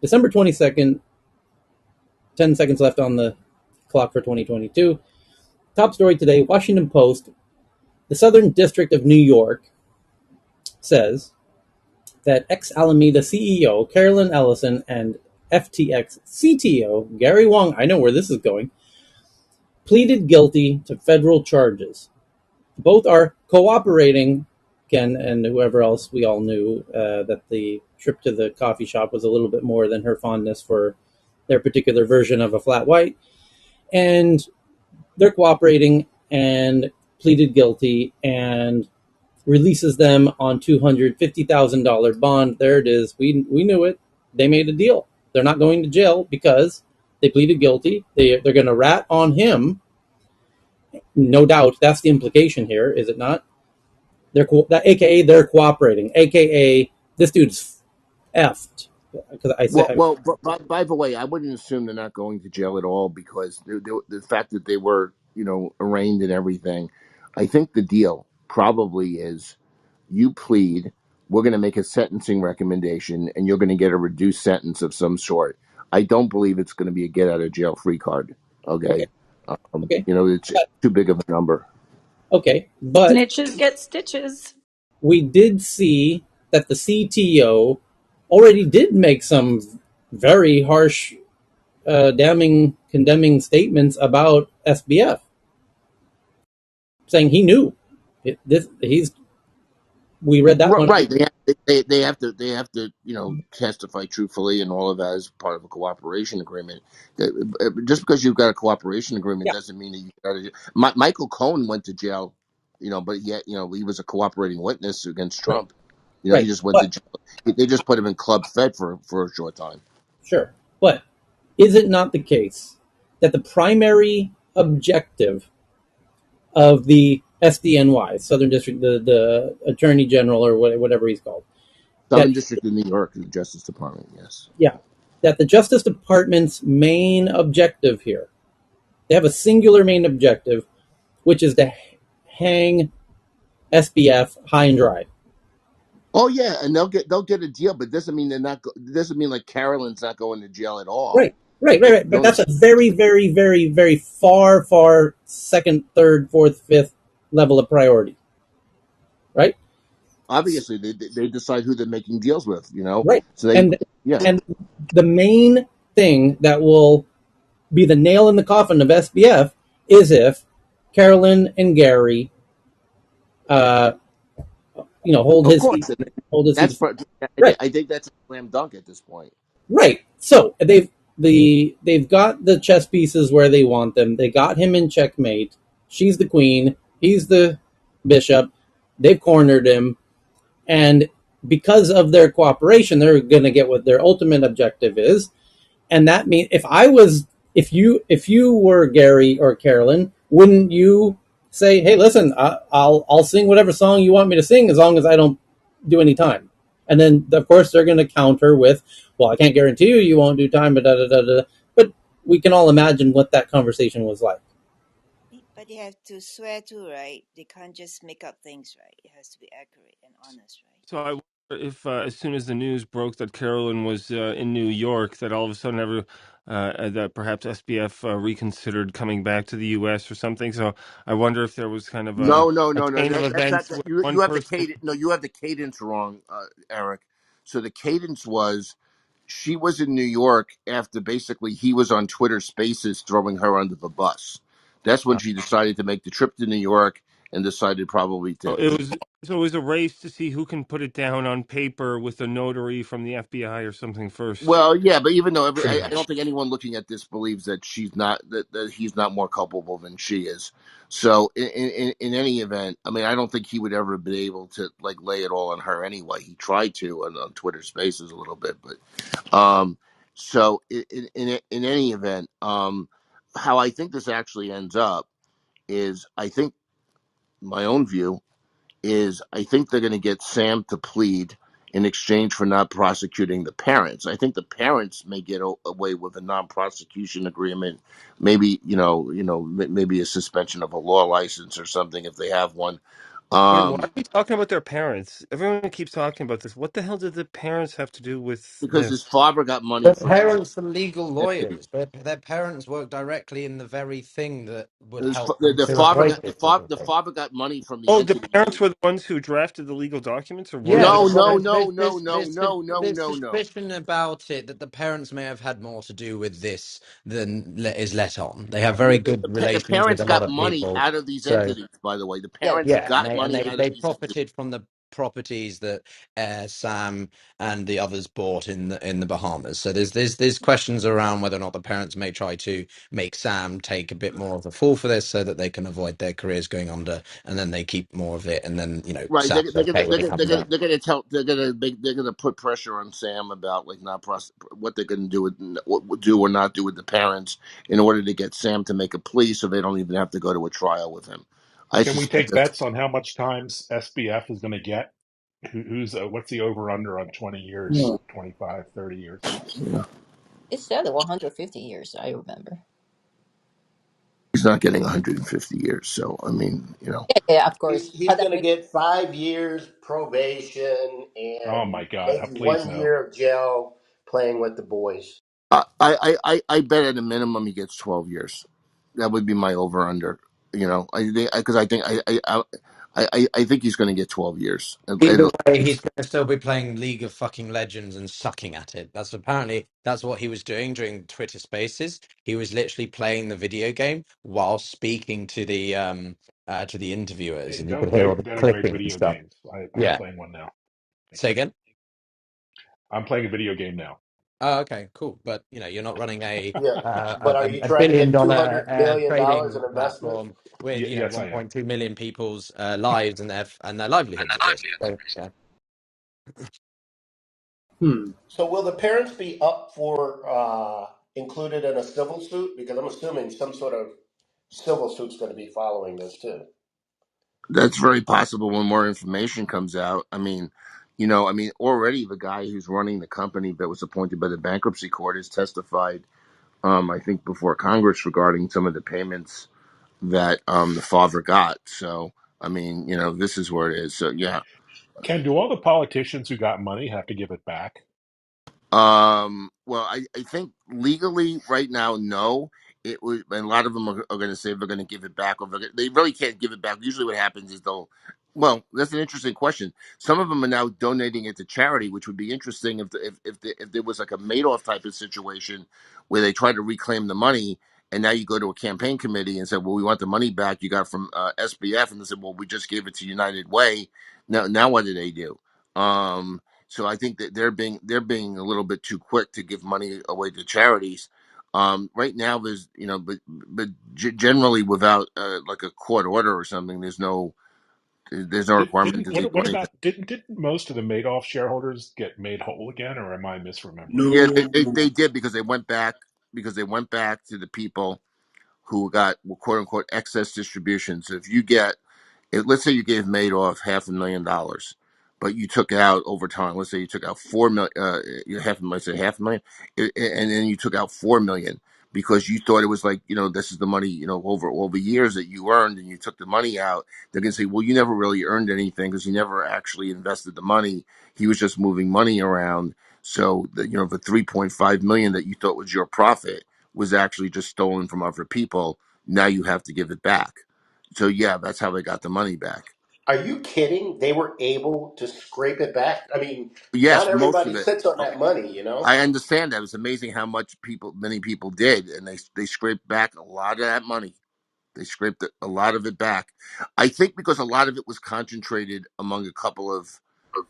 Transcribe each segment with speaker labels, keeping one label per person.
Speaker 1: December 22nd, 10 seconds left on the clock for 2022. Top story today, Washington Post. The Southern District of New York says that ex-Alameda CEO Carolyn Ellison and FTX CTO Gary Wang, I know where this is going, pleaded guilty to federal charges. Both are cooperating. Ken and whoever else, we all knew that the trip to the coffee shop was a little bit more than her fondness for their particular version of a flat white. And they're cooperating and pleaded guilty and releases them on $250,000 bond. There it is. We knew it. They made a deal. They're not going to jail because they pleaded guilty. They're going to rat on him. No doubt. That's the implication here, is it not? AKA they're cooperating. AKA this dude's effed. Because I
Speaker 2: Well,
Speaker 1: said,
Speaker 2: well. By the way, I wouldn't assume they're not going to jail at all because the fact that they were, arraigned and everything. I think the deal probably is you plead. We're going to make a sentencing recommendation, and you're going to get a reduced sentence of some sort. I don't believe it's going to be a get out of jail free card.
Speaker 1: okay,
Speaker 2: Okay,
Speaker 1: okay,
Speaker 2: it's
Speaker 1: but,
Speaker 2: too big of a number.
Speaker 1: okay, but
Speaker 3: Snitches get stitches.
Speaker 1: we did see that the CTO already did make some very harsh, damning, condemning statements about SBF, saying he knew. He's. We read that one.
Speaker 2: Right. They have to testify truthfully and all of that as part of a cooperation agreement. Just because you've got a cooperation agreement
Speaker 1: Yeah,
Speaker 2: doesn't mean that you got to. Michael Cohen went to jail, but yet he was a cooperating witness against
Speaker 1: right,
Speaker 2: Trump. He
Speaker 1: right.
Speaker 2: just went to
Speaker 1: But
Speaker 2: jail. They just put him in Club Fed for a short time.
Speaker 1: sure. But is it not the case that the primary objective of the SDNY, Southern District, the Attorney General, or whatever he's called,
Speaker 2: Southern
Speaker 1: that
Speaker 2: District of New York, the Justice Department. Yes.
Speaker 1: yeah, that the Justice Department's main objective here, they have a singular main objective, which is to hang SBF high and dry.
Speaker 2: Oh yeah, and they'll get a deal, but doesn't mean they're not. Doesn't mean like Carolyn's not going to jail at all.
Speaker 1: Right, right, right, right. But
Speaker 2: Don't
Speaker 1: that's a very, very, very, very far, far second, third, fourth, fifth level of priority, right?
Speaker 2: obviously they decide who they're making deals with,
Speaker 1: Right,
Speaker 2: so they,
Speaker 1: and
Speaker 2: yeah.
Speaker 1: and the main thing that will be the nail in the coffin of SBF is if Carolyn and Gary, uh, hold
Speaker 2: Of
Speaker 1: his
Speaker 2: course,
Speaker 1: feet,
Speaker 2: and
Speaker 1: hold his
Speaker 2: that's
Speaker 1: feet.
Speaker 2: for,
Speaker 1: Right,
Speaker 2: I think that's a slam dunk at this point.
Speaker 1: right. So they've got the chess pieces where they want them. They got him in checkmate. She's the queen. He's the bishop. They've cornered him, and because of their cooperation, they're going to get what their ultimate objective is. And that means if you were Gary or Carolyn, wouldn't you say, "Hey, listen, I'll sing whatever song you want me to sing as long as I don't do any time." And then of course they're going to counter with, "Well, I can't guarantee you won't do time, but da da da da." But we can all imagine what that conversation was like.
Speaker 4: But they have to swear too, right? They can't just make up things, right? It has to be accurate and honest, right?
Speaker 5: So I wonder if, as soon as the news broke that Carolyn was in New York, that all of a sudden that perhaps SBF reconsidered coming back to the U.S. or something. So I wonder if there was kind of
Speaker 2: No, no,
Speaker 5: a
Speaker 2: no, no.
Speaker 5: chain of
Speaker 2: That's not
Speaker 5: events
Speaker 2: that.
Speaker 5: where
Speaker 2: You
Speaker 5: one
Speaker 2: have the
Speaker 5: person.
Speaker 2: cadence. No, you have the cadence wrong, Eric. So the cadence was she was in New York after basically he was on Twitter Spaces throwing her under the bus. That's when she decided to make the trip to New York and decided probably
Speaker 5: So
Speaker 2: to.
Speaker 5: it was a race to see who can put it down on paper with a notary from the FBI or something first.
Speaker 2: Well, yeah, but even though
Speaker 1: Pretty
Speaker 2: I don't
Speaker 1: much.
Speaker 2: think anyone looking at this believes that that he's not more culpable than she is. So in any event, I mean, I don't think he would ever be able to like lay it all on her anyway. He tried to on Twitter Spaces a little bit, but so in any event, how I think this actually ends up is I think my own view is I think they're going to get Sam to plead in exchange for not prosecuting the parents. I think the parents may get away with a non-prosecution agreement, maybe maybe a suspension of a law license or something if they have one.
Speaker 5: Wait, why are
Speaker 2: Um,
Speaker 5: we talking about their parents? Everyone keeps talking about this. What the hell did the parents have to do with
Speaker 2: because his
Speaker 5: this?
Speaker 2: father got money
Speaker 3: Their
Speaker 2: from these
Speaker 3: parents are legal
Speaker 2: entities.
Speaker 3: lawyers. Their parents work directly in the very thing that would
Speaker 2: His,
Speaker 3: help
Speaker 2: the,
Speaker 3: them
Speaker 2: the
Speaker 3: to
Speaker 2: father
Speaker 3: avoid
Speaker 2: got
Speaker 3: this sort of
Speaker 2: the
Speaker 3: thing.
Speaker 2: father got money from the
Speaker 5: Oh, the
Speaker 2: entities.
Speaker 5: parents were the ones who drafted the legal documents, or were
Speaker 3: Yeah,
Speaker 5: they?
Speaker 2: No,
Speaker 3: well,
Speaker 2: no,
Speaker 3: there's
Speaker 2: no,
Speaker 3: this
Speaker 2: no,
Speaker 3: this
Speaker 2: no,
Speaker 3: this
Speaker 2: no, no,
Speaker 3: this
Speaker 2: no, no.
Speaker 3: suspicion about it that the parents may have had more to do with this than is let on. They have very good
Speaker 2: The
Speaker 3: relations with
Speaker 2: parents
Speaker 3: a lot
Speaker 2: got
Speaker 3: of
Speaker 2: money
Speaker 3: people,
Speaker 2: out of these
Speaker 3: so
Speaker 2: entities. By the way, the
Speaker 3: yeah,
Speaker 2: parents
Speaker 3: yeah,
Speaker 2: got
Speaker 3: and
Speaker 2: money out of
Speaker 3: they
Speaker 2: these entities.
Speaker 3: profited from the properties that Sam and the others bought in the Bahamas. So there's questions around whether or not the parents may try to make Sam take a bit more of the fall for this, so that they can avoid their careers going under, and then they keep more of it, and then
Speaker 2: Right?
Speaker 3: Sam's okay when it comes out.
Speaker 2: They're gonna put pressure on Sam about like not what they're gonna do with what do or not do with the parents in order to get Sam to make a plea, so they don't even have to go to a trial with him. I
Speaker 6: Can we
Speaker 2: suspect
Speaker 6: take
Speaker 2: that's
Speaker 6: bets on how much times SBF is going to get? Who's what's the over under on 20 years,
Speaker 1: Hmm.
Speaker 6: 25, 30 years?
Speaker 2: yeah,
Speaker 7: It said 150 years, I remember.
Speaker 2: he's not getting 150 years. So I mean, you know.
Speaker 7: Yeah, yeah, of course.
Speaker 8: He's
Speaker 7: But I
Speaker 8: going to
Speaker 7: mean,
Speaker 8: get 5 years probation
Speaker 6: Oh
Speaker 8: and
Speaker 6: my God!
Speaker 8: maybe
Speaker 6: Please
Speaker 8: one
Speaker 6: no.
Speaker 8: year of jail playing with the boys.
Speaker 2: I bet at a minimum he gets 12 years. That would be my over under. You know, I think because I think he's going to get 12 years at
Speaker 3: Either way, he's
Speaker 2: least.
Speaker 3: going to still be playing League of fucking Legends and sucking at it. That's what he was doing during Twitter Spaces. He was literally playing the video game while speaking to the interviewers,
Speaker 6: Hey,
Speaker 3: and you could
Speaker 6: don't
Speaker 3: hear all the
Speaker 6: denigrate
Speaker 3: clicking and
Speaker 6: video
Speaker 3: stuff.
Speaker 6: games. I'm
Speaker 3: Yeah.
Speaker 6: playing one now. Thank
Speaker 3: Say
Speaker 6: you.
Speaker 3: again.
Speaker 6: I'm playing a video game now.
Speaker 3: Oh, okay, cool. But you're not running
Speaker 8: Yeah. But are you
Speaker 3: a
Speaker 8: trying to
Speaker 3: billion
Speaker 8: get
Speaker 3: dollar
Speaker 8: $200 million dollars
Speaker 3: trading
Speaker 8: in investment?
Speaker 3: platform with
Speaker 6: Yes, I am.
Speaker 3: 1.2 million people's lives and their livelihoods at risk. So, yeah.
Speaker 1: Hmm.
Speaker 8: So will the parents be up for included in a civil suit? Because I'm assuming some sort of civil suit's going to be following this too.
Speaker 2: That's very possible when more information comes out. I mean, already the guy who's running the company that was appointed by the bankruptcy court has testified, I think, before Congress regarding some of the payments that the father got. So, I mean, this is where it is. So, yeah.
Speaker 6: Ken, do all the politicians who got money have to give it back?
Speaker 2: Well, I think legally right now, no. It was, and a lot of them are going to say they're going to give it back, or they really can't give it back. Usually, what happens is they'll. Well, that's an interesting question. Some of them are now donating it to charity, which would be interesting if there was like a Madoff type of situation where they try to reclaim the money, and now you go to a campaign committee and say, "Well, we want the money back you got from SBF," and they said, "Well, we just gave it to United Way." Now what do they do? So I think that they're being a little bit too quick to give money away to charities. Right now, there's generally without like a court order or something, there's no requirement to give
Speaker 6: What
Speaker 2: money.
Speaker 6: about didn't most of the Madoff shareholders get made whole again, or am I misremembering?
Speaker 2: Yeah,
Speaker 8: No.
Speaker 2: they did because they went back to the people who got quote unquote excess distributions. If you get let's say you gave Madoff $500,000, but you took out over time. Let's say you took out 4 million, let's say half a million, and then you took out 4 million because you thought it was like this is the money over years that you earned, and you took the money out. They're gonna say, well, you never really earned anything because you never actually invested the money. He was just moving money around. So the 3.5 million that you thought was your profit was actually just stolen from other people. Now you have to give it back. So yeah, that's how they got the money back.
Speaker 8: Are you kidding? They were able to scrape it back. I mean, not
Speaker 2: Yes, most of
Speaker 8: everybody
Speaker 2: it.
Speaker 8: sits on
Speaker 2: Oh,
Speaker 8: that money, you know?
Speaker 2: I understand that. It's amazing how much many people did, and they scraped back a lot of that money. They scraped a lot of it back. I think because a lot of it was concentrated among a couple of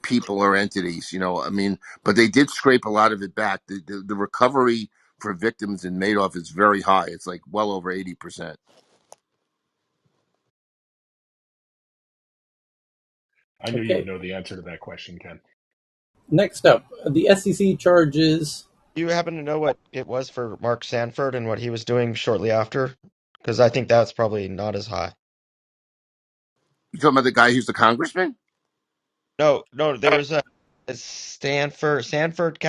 Speaker 2: people or entities. I mean, but they did scrape a lot of it back. The recovery for victims in Madoff is very high. It's like well over 80%.
Speaker 6: I knew you would
Speaker 1: Okay.
Speaker 6: know the answer to that question, Ken.
Speaker 1: Next up, the SEC charges.
Speaker 9: Do you happen to know what it was for Mark Sanford and what he was doing shortly after? Because I think that's probably not as high.
Speaker 2: You talking about the guy who's the congressman?
Speaker 9: No, no, there was a Sanford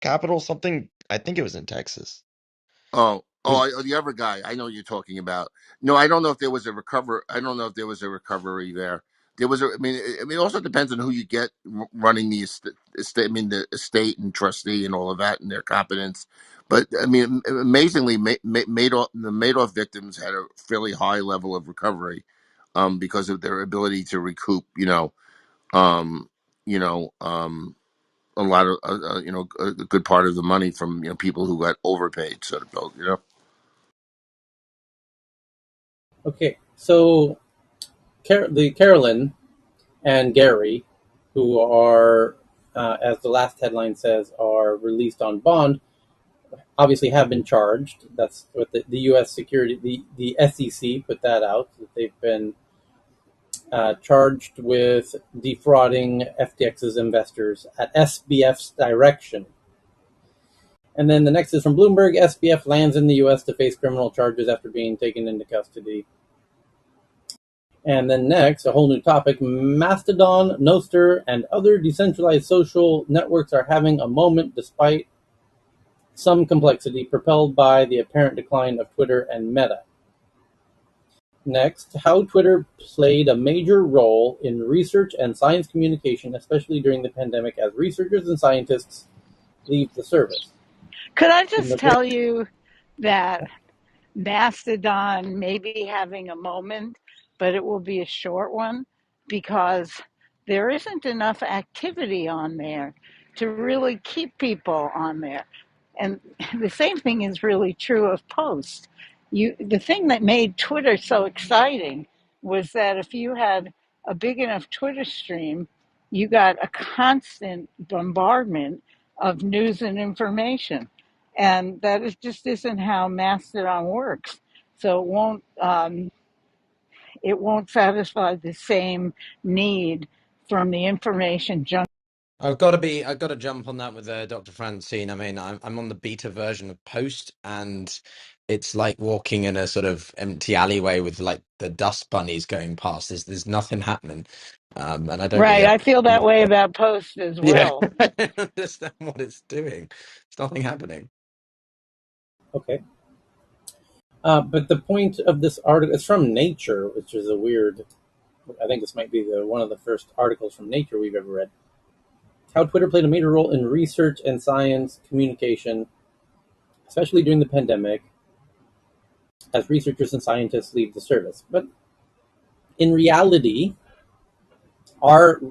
Speaker 9: Capital something. I think it was in Texas. It was
Speaker 2: The other guy. I know what you're talking about. No, I don't know if there was a recover. I don't know if there was a recovery there. there was it also depends on who you get running the estate. I mean, the estate and trustee and all of that and their competence. But I mean, amazingly, the Madoff victims had a fairly high level of recovery, because of their ability to recoup. Um, you know, a lot of a good part of the money from people who got overpaid, so to speak.
Speaker 1: Okay, so the Carolyn and Gary, who are, as the last headline says, are released on bond, obviously have been charged. That's what the U.S. security, the SEC put that out, that they've been charged with defrauding FTX's investors at SBF's direction. And then the next is from Bloomberg. SBF lands in the U.S. to face criminal charges after being taken into custody. And then next, a whole new topic. Mastodon, Nostr, and other decentralized social networks are having a moment despite some complexity, propelled by the apparent decline of Twitter and Meta. Next, how Twitter played a major role in research and science communication, especially during the pandemic, as researchers and scientists leave the service.
Speaker 10: Could I
Speaker 1: In
Speaker 10: just
Speaker 1: the
Speaker 10: tell you that Mastodon may be having a moment, but it will be a short one because there isn't enough activity on there to really keep people on there. And the same thing is really true of Post. The thing that made Twitter so exciting was that if you had a big enough Twitter stream, you got a constant bombardment of news and information, and just isn't how Mastodon works. So it won't satisfy the same need from the information junkie.
Speaker 3: I've got to jump on that with Dr. Francine. I mean, I'm on the beta version of Post, and it's like walking in a sort of empty alleyway with like the dust bunnies going past. There's nothing happening, and I don't really
Speaker 10: Right, I feel that
Speaker 3: understand
Speaker 10: way
Speaker 3: it.
Speaker 10: about Post as
Speaker 3: Yeah,
Speaker 10: well.
Speaker 3: I don't understand what it's doing. It's nothing happening.
Speaker 1: Okay. But the point of this article is from Nature, which is a weird. I think this might be one of the first articles from Nature we've ever read. How Twitter played a major role in research and science communication, especially during the pandemic, as researchers and scientists leave the service. But in reality, are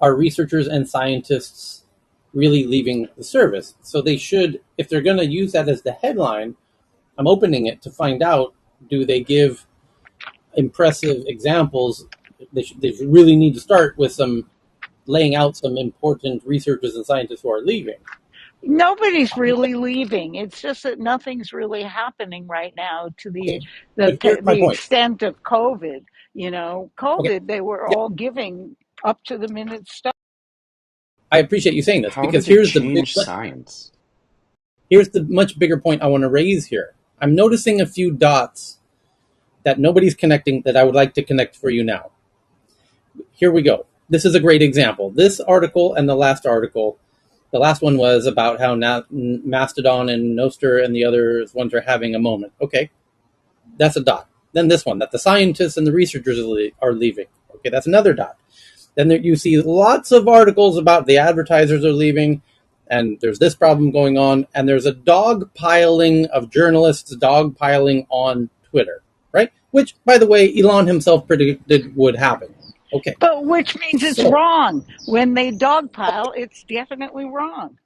Speaker 1: researchers and scientists really leaving the service? So they should, if they're going to use that as the headline, I'm opening it to find out, do they give impressive examples? They should really need to start with some laying out some important researchers and scientists who are leaving.
Speaker 10: Nobody's really leaving. It's just that nothing's really happening right now to
Speaker 1: Okay, but here's my
Speaker 10: the
Speaker 1: point.
Speaker 10: extent of COVID.
Speaker 1: Okay,
Speaker 10: COVID, they were
Speaker 1: yeah,
Speaker 10: all giving up to the minute stuff.
Speaker 1: I appreciate you saying this,
Speaker 11: How did
Speaker 1: because
Speaker 11: they change science?
Speaker 1: here's the much bigger point I want to raise here. I'm noticing a few dots that nobody's connecting that I would like to connect for you now. Here we go. This is a great example. This article and the last article. The last one was about how Mastodon and Nostr and the other ones are having a moment. Okay, that's a dot. Then this one, that the scientists and the researchers are leaving. Okay, that's another dot. Then you see lots of articles about the advertisers are leaving, and there's this problem going on, and there's a dogpiling of journalists dogpiling on Twitter, right? Which, by the way, Elon himself predicted would happen. Okay,
Speaker 10: But which means it's
Speaker 1: so,
Speaker 10: wrong. When they dogpile, it's definitely wrong.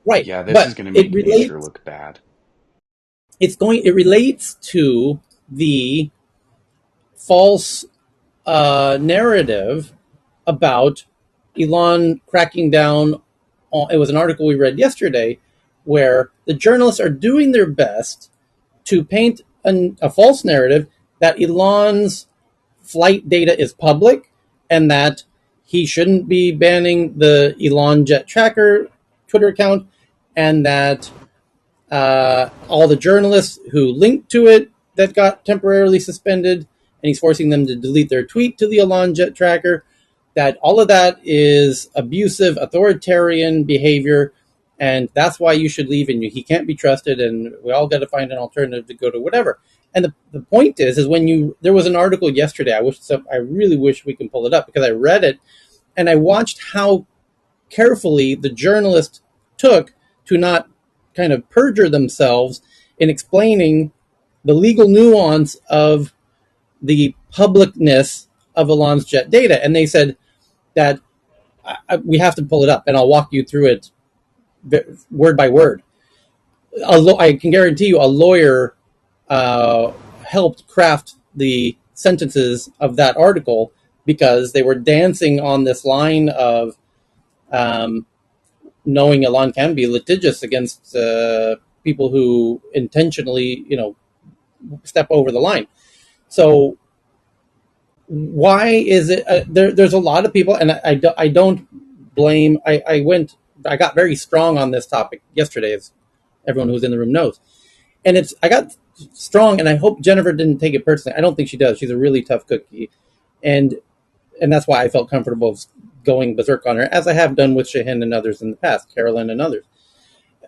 Speaker 1: right,
Speaker 11: Yeah, this is
Speaker 1: but
Speaker 11: going to make nature look bad.
Speaker 1: it relates to the false narrative about Elon cracking down on. It was an article we read yesterday where the journalists are doing their best to paint a false narrative that Elon's flight data is public and that he shouldn't be banning the Elon Jet Tracker Twitter account, and that all the journalists who linked to it that got temporarily suspended, and he's forcing them to delete their tweet to the Elon Jet Tracker, that all of that is abusive, authoritarian behavior, and that's why you should leave, and he can't be trusted, and we all got to find an alternative to go to whatever. And the point is when there was an article yesterday. I really wish we can pull it up because I read it and I watched how carefully the journalist took to not kind of perjure themselves in explaining the legal nuance of the publicness of Elon's jet data. And they said that we have to pull it up, and I'll walk you through it word by word. I can guarantee you a lawyer uh, helped craft the sentences of that article because they were dancing on this line of um, knowing Elon can be litigious against people who intentionally, step over the line. So why is it there's a lot of people, and I don't blame. I got very strong on this topic yesterday, as everyone who's in the room knows, and I got strong, and I hope Jennifer didn't take it personally. I don't think she does. She's a really tough cookie, and that's why I felt comfortable going berserk on her, as I have done with Shahin and others in the past, Carolyn and others.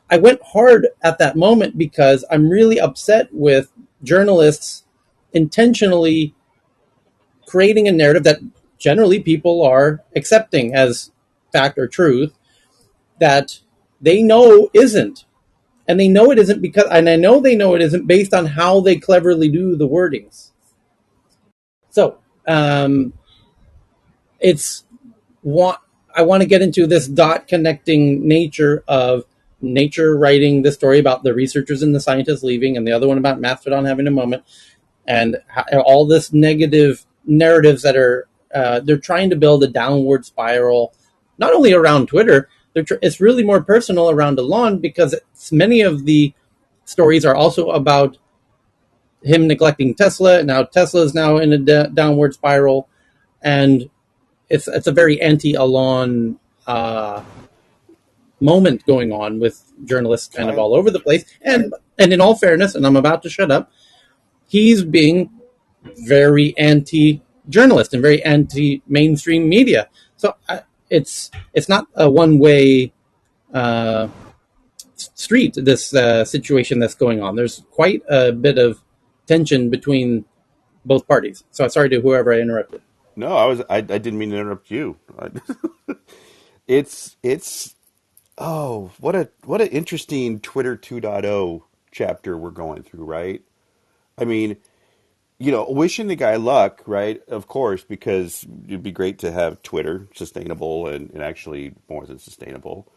Speaker 1: I went hard at that moment because I'm really upset with journalists intentionally creating a narrative that generally people are accepting as fact or truth that they know isn't. And they know it isn't and I know they know it isn't based on how they cleverly do the wordings. So, it's I want to get into this dot connecting nature of Nature writing this story about the researchers and the scientists leaving, and the other one about Mastodon having a moment, and all this negative narratives that are they're trying to build a downward spiral, not only around Twitter. It's really more personal around Elon because many of the stories are also about him neglecting Tesla. Now Tesla is now in a downward spiral, and it's a very anti-Elon moment going on with journalists kind of
Speaker 12: Kyle,
Speaker 1: all over the place. And in all fairness, and I'm about to shut up, he's being very anti-journalist and very anti-mainstream media. So it's not a one-way street. This situation that's going on. There's quite a bit of tension between both parties. So sorry to whoever I interrupted.
Speaker 12: no, I didn't mean to interrupt you. It's oh, what an interesting Twitter 2.0 chapter we're going through, right? I mean, wishing the guy luck, right? Of course, because it'd be great to have Twitter sustainable and actually more than sustainable.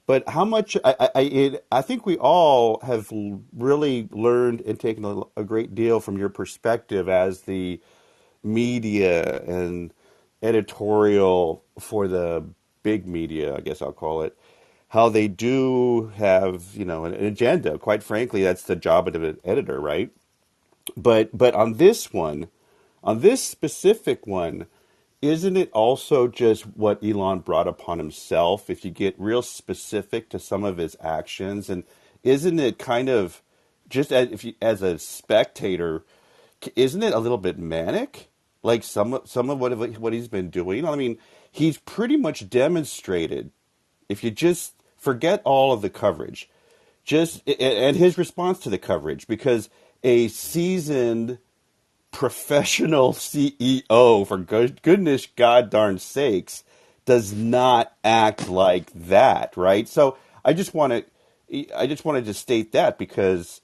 Speaker 12: But how much I think we all have really learned and taken a great deal from your perspective as the media and editorial for the big media, I guess I'll call it, how they do have, an agenda. Quite frankly, that's the job of an editor, right? But on this specific one, isn't it also just what Elon brought upon himself? If you get real specific to some of his actions, and isn't it kind of just as a spectator, isn't it a little bit manic? Like some of what he's been doing. I mean, he's pretty much demonstrated. If you just forget all of the coverage, just and his response to the coverage, because a seasoned professional CEO, for goodness god darn sakes, does not act like that, right? So I just wanted to state that because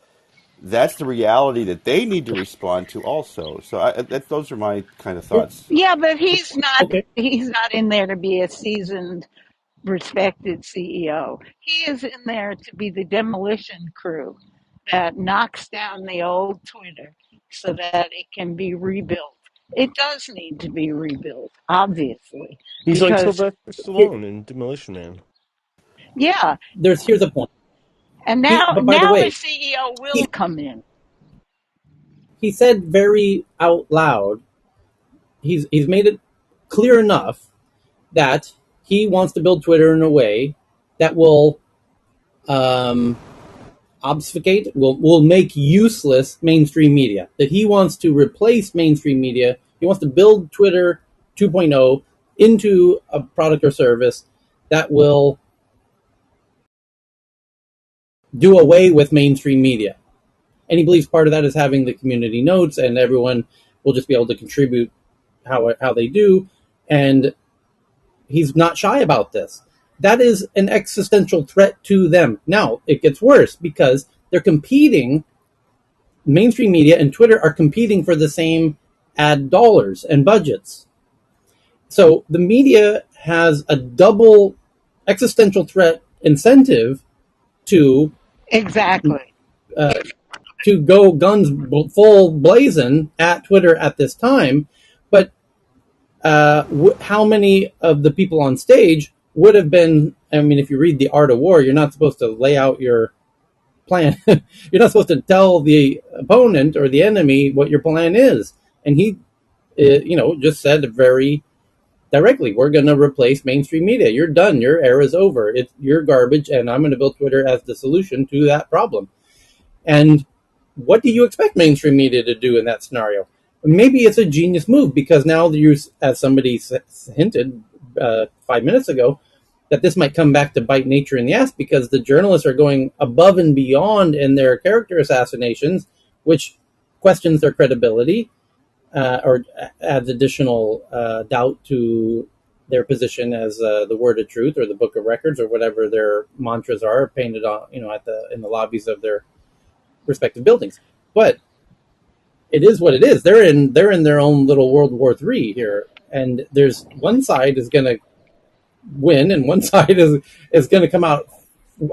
Speaker 12: that's the reality that they need to respond to also. So those are my kind of thoughts.
Speaker 10: Yeah, but he's not.
Speaker 1: Okay.
Speaker 10: He's not in there to be a seasoned, respected CEO. He is in there to be the demolition crew that knocks down the old Twitter so that it can be rebuilt. It does need to be rebuilt, obviously,
Speaker 5: He's like
Speaker 10: because
Speaker 5: Sylvester
Speaker 1: Here,
Speaker 5: Stallone in Demolition Man.
Speaker 10: yeah,
Speaker 1: here's a point.
Speaker 10: and now
Speaker 1: But by the
Speaker 10: now a
Speaker 1: way,
Speaker 10: CEO
Speaker 1: he
Speaker 10: will come in.
Speaker 1: he said very out loud. He's made it clear enough that he wants to build Twitter in a way that will um, obfuscate, will make useless mainstream media. That he wants to replace mainstream media. He wants to build Twitter 2.0 into a product or service that will do away with mainstream media. And he believes part of that is having the community notes, and everyone will just be able to contribute how they do. And he's not shy about this. That is an existential threat to them. Now, it gets worse because they're competing, mainstream media and Twitter are competing for the same ad dollars and budgets. So the media has a double existential threat incentive to
Speaker 10: Exactly.
Speaker 1: uh, to go guns full blazing at Twitter at this time. But how many of the people on stage would have been? I mean, if you read The Art of War, you're not supposed to lay out your plan. You're not supposed to tell the opponent or the enemy what your plan is. And he, just said very directly, we're going to replace mainstream media. You're done. Your era's over. You're garbage, and I'm going to build Twitter as the solution to that problem. And what do you expect mainstream media to do in that scenario? Maybe it's a genius move because now you, as somebody hinted 5 minutes ago, that this might come back to bite nature in the ass because the journalists are going above and beyond in their character assassinations, which questions their credibility or adds additional doubt to their position as the word of truth or the book of records or whatever their mantras are painted on, in the lobbies of their respective buildings. But it is what it is. They're in their own little World War III here, and there's one side is going to win, and one side is going to come out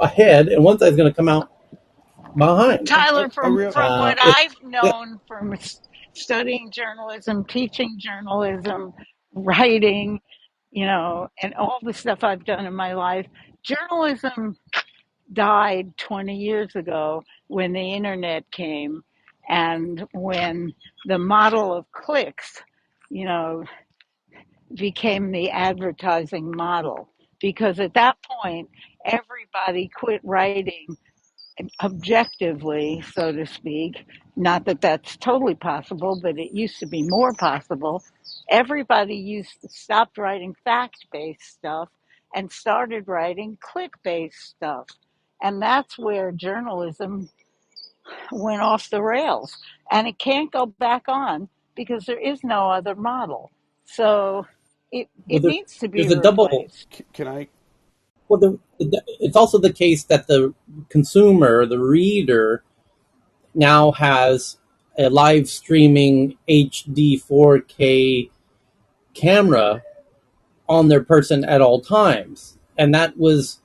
Speaker 1: ahead, and one side is going to come out behind.
Speaker 10: Tyler,
Speaker 12: A real
Speaker 10: from what
Speaker 1: It's
Speaker 10: I've known from studying journalism, teaching journalism, writing, and all the stuff I've done in my life, journalism died 20 years ago when the internet came and when the model of clicks, you know, became the advertising model. Because at that point, everybody quit writing objectively, so to speak. Not that that's totally possible, but it used to be more possible. Everybody stopped writing fact based stuff and started writing click based stuff. And that's where journalism went off the rails. And it can't go back on because there is no other model. So
Speaker 1: well,
Speaker 10: it needs to be
Speaker 1: there's a double.
Speaker 10: replaced.
Speaker 12: can I
Speaker 1: Well, it's also the case that the consumer, the reader, now has a live streaming HD 4K camera on their person at all times, and that was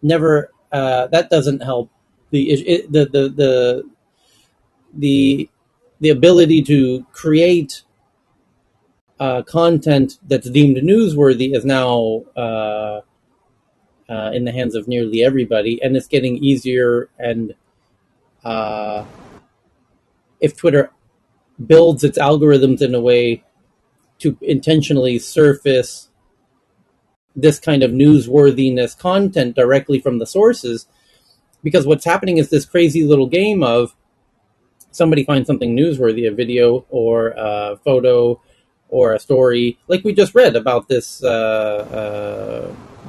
Speaker 1: never. That doesn't help the the ability to create content that's deemed newsworthy is now in the hands of nearly everybody, and it's getting easier. And uh, if Twitter builds its algorithms in a way to intentionally surface this kind of newsworthiness content directly from the sources, because what's happening is this crazy little game of somebody finds something newsworthy, a video or a photo or a story, like we just read about this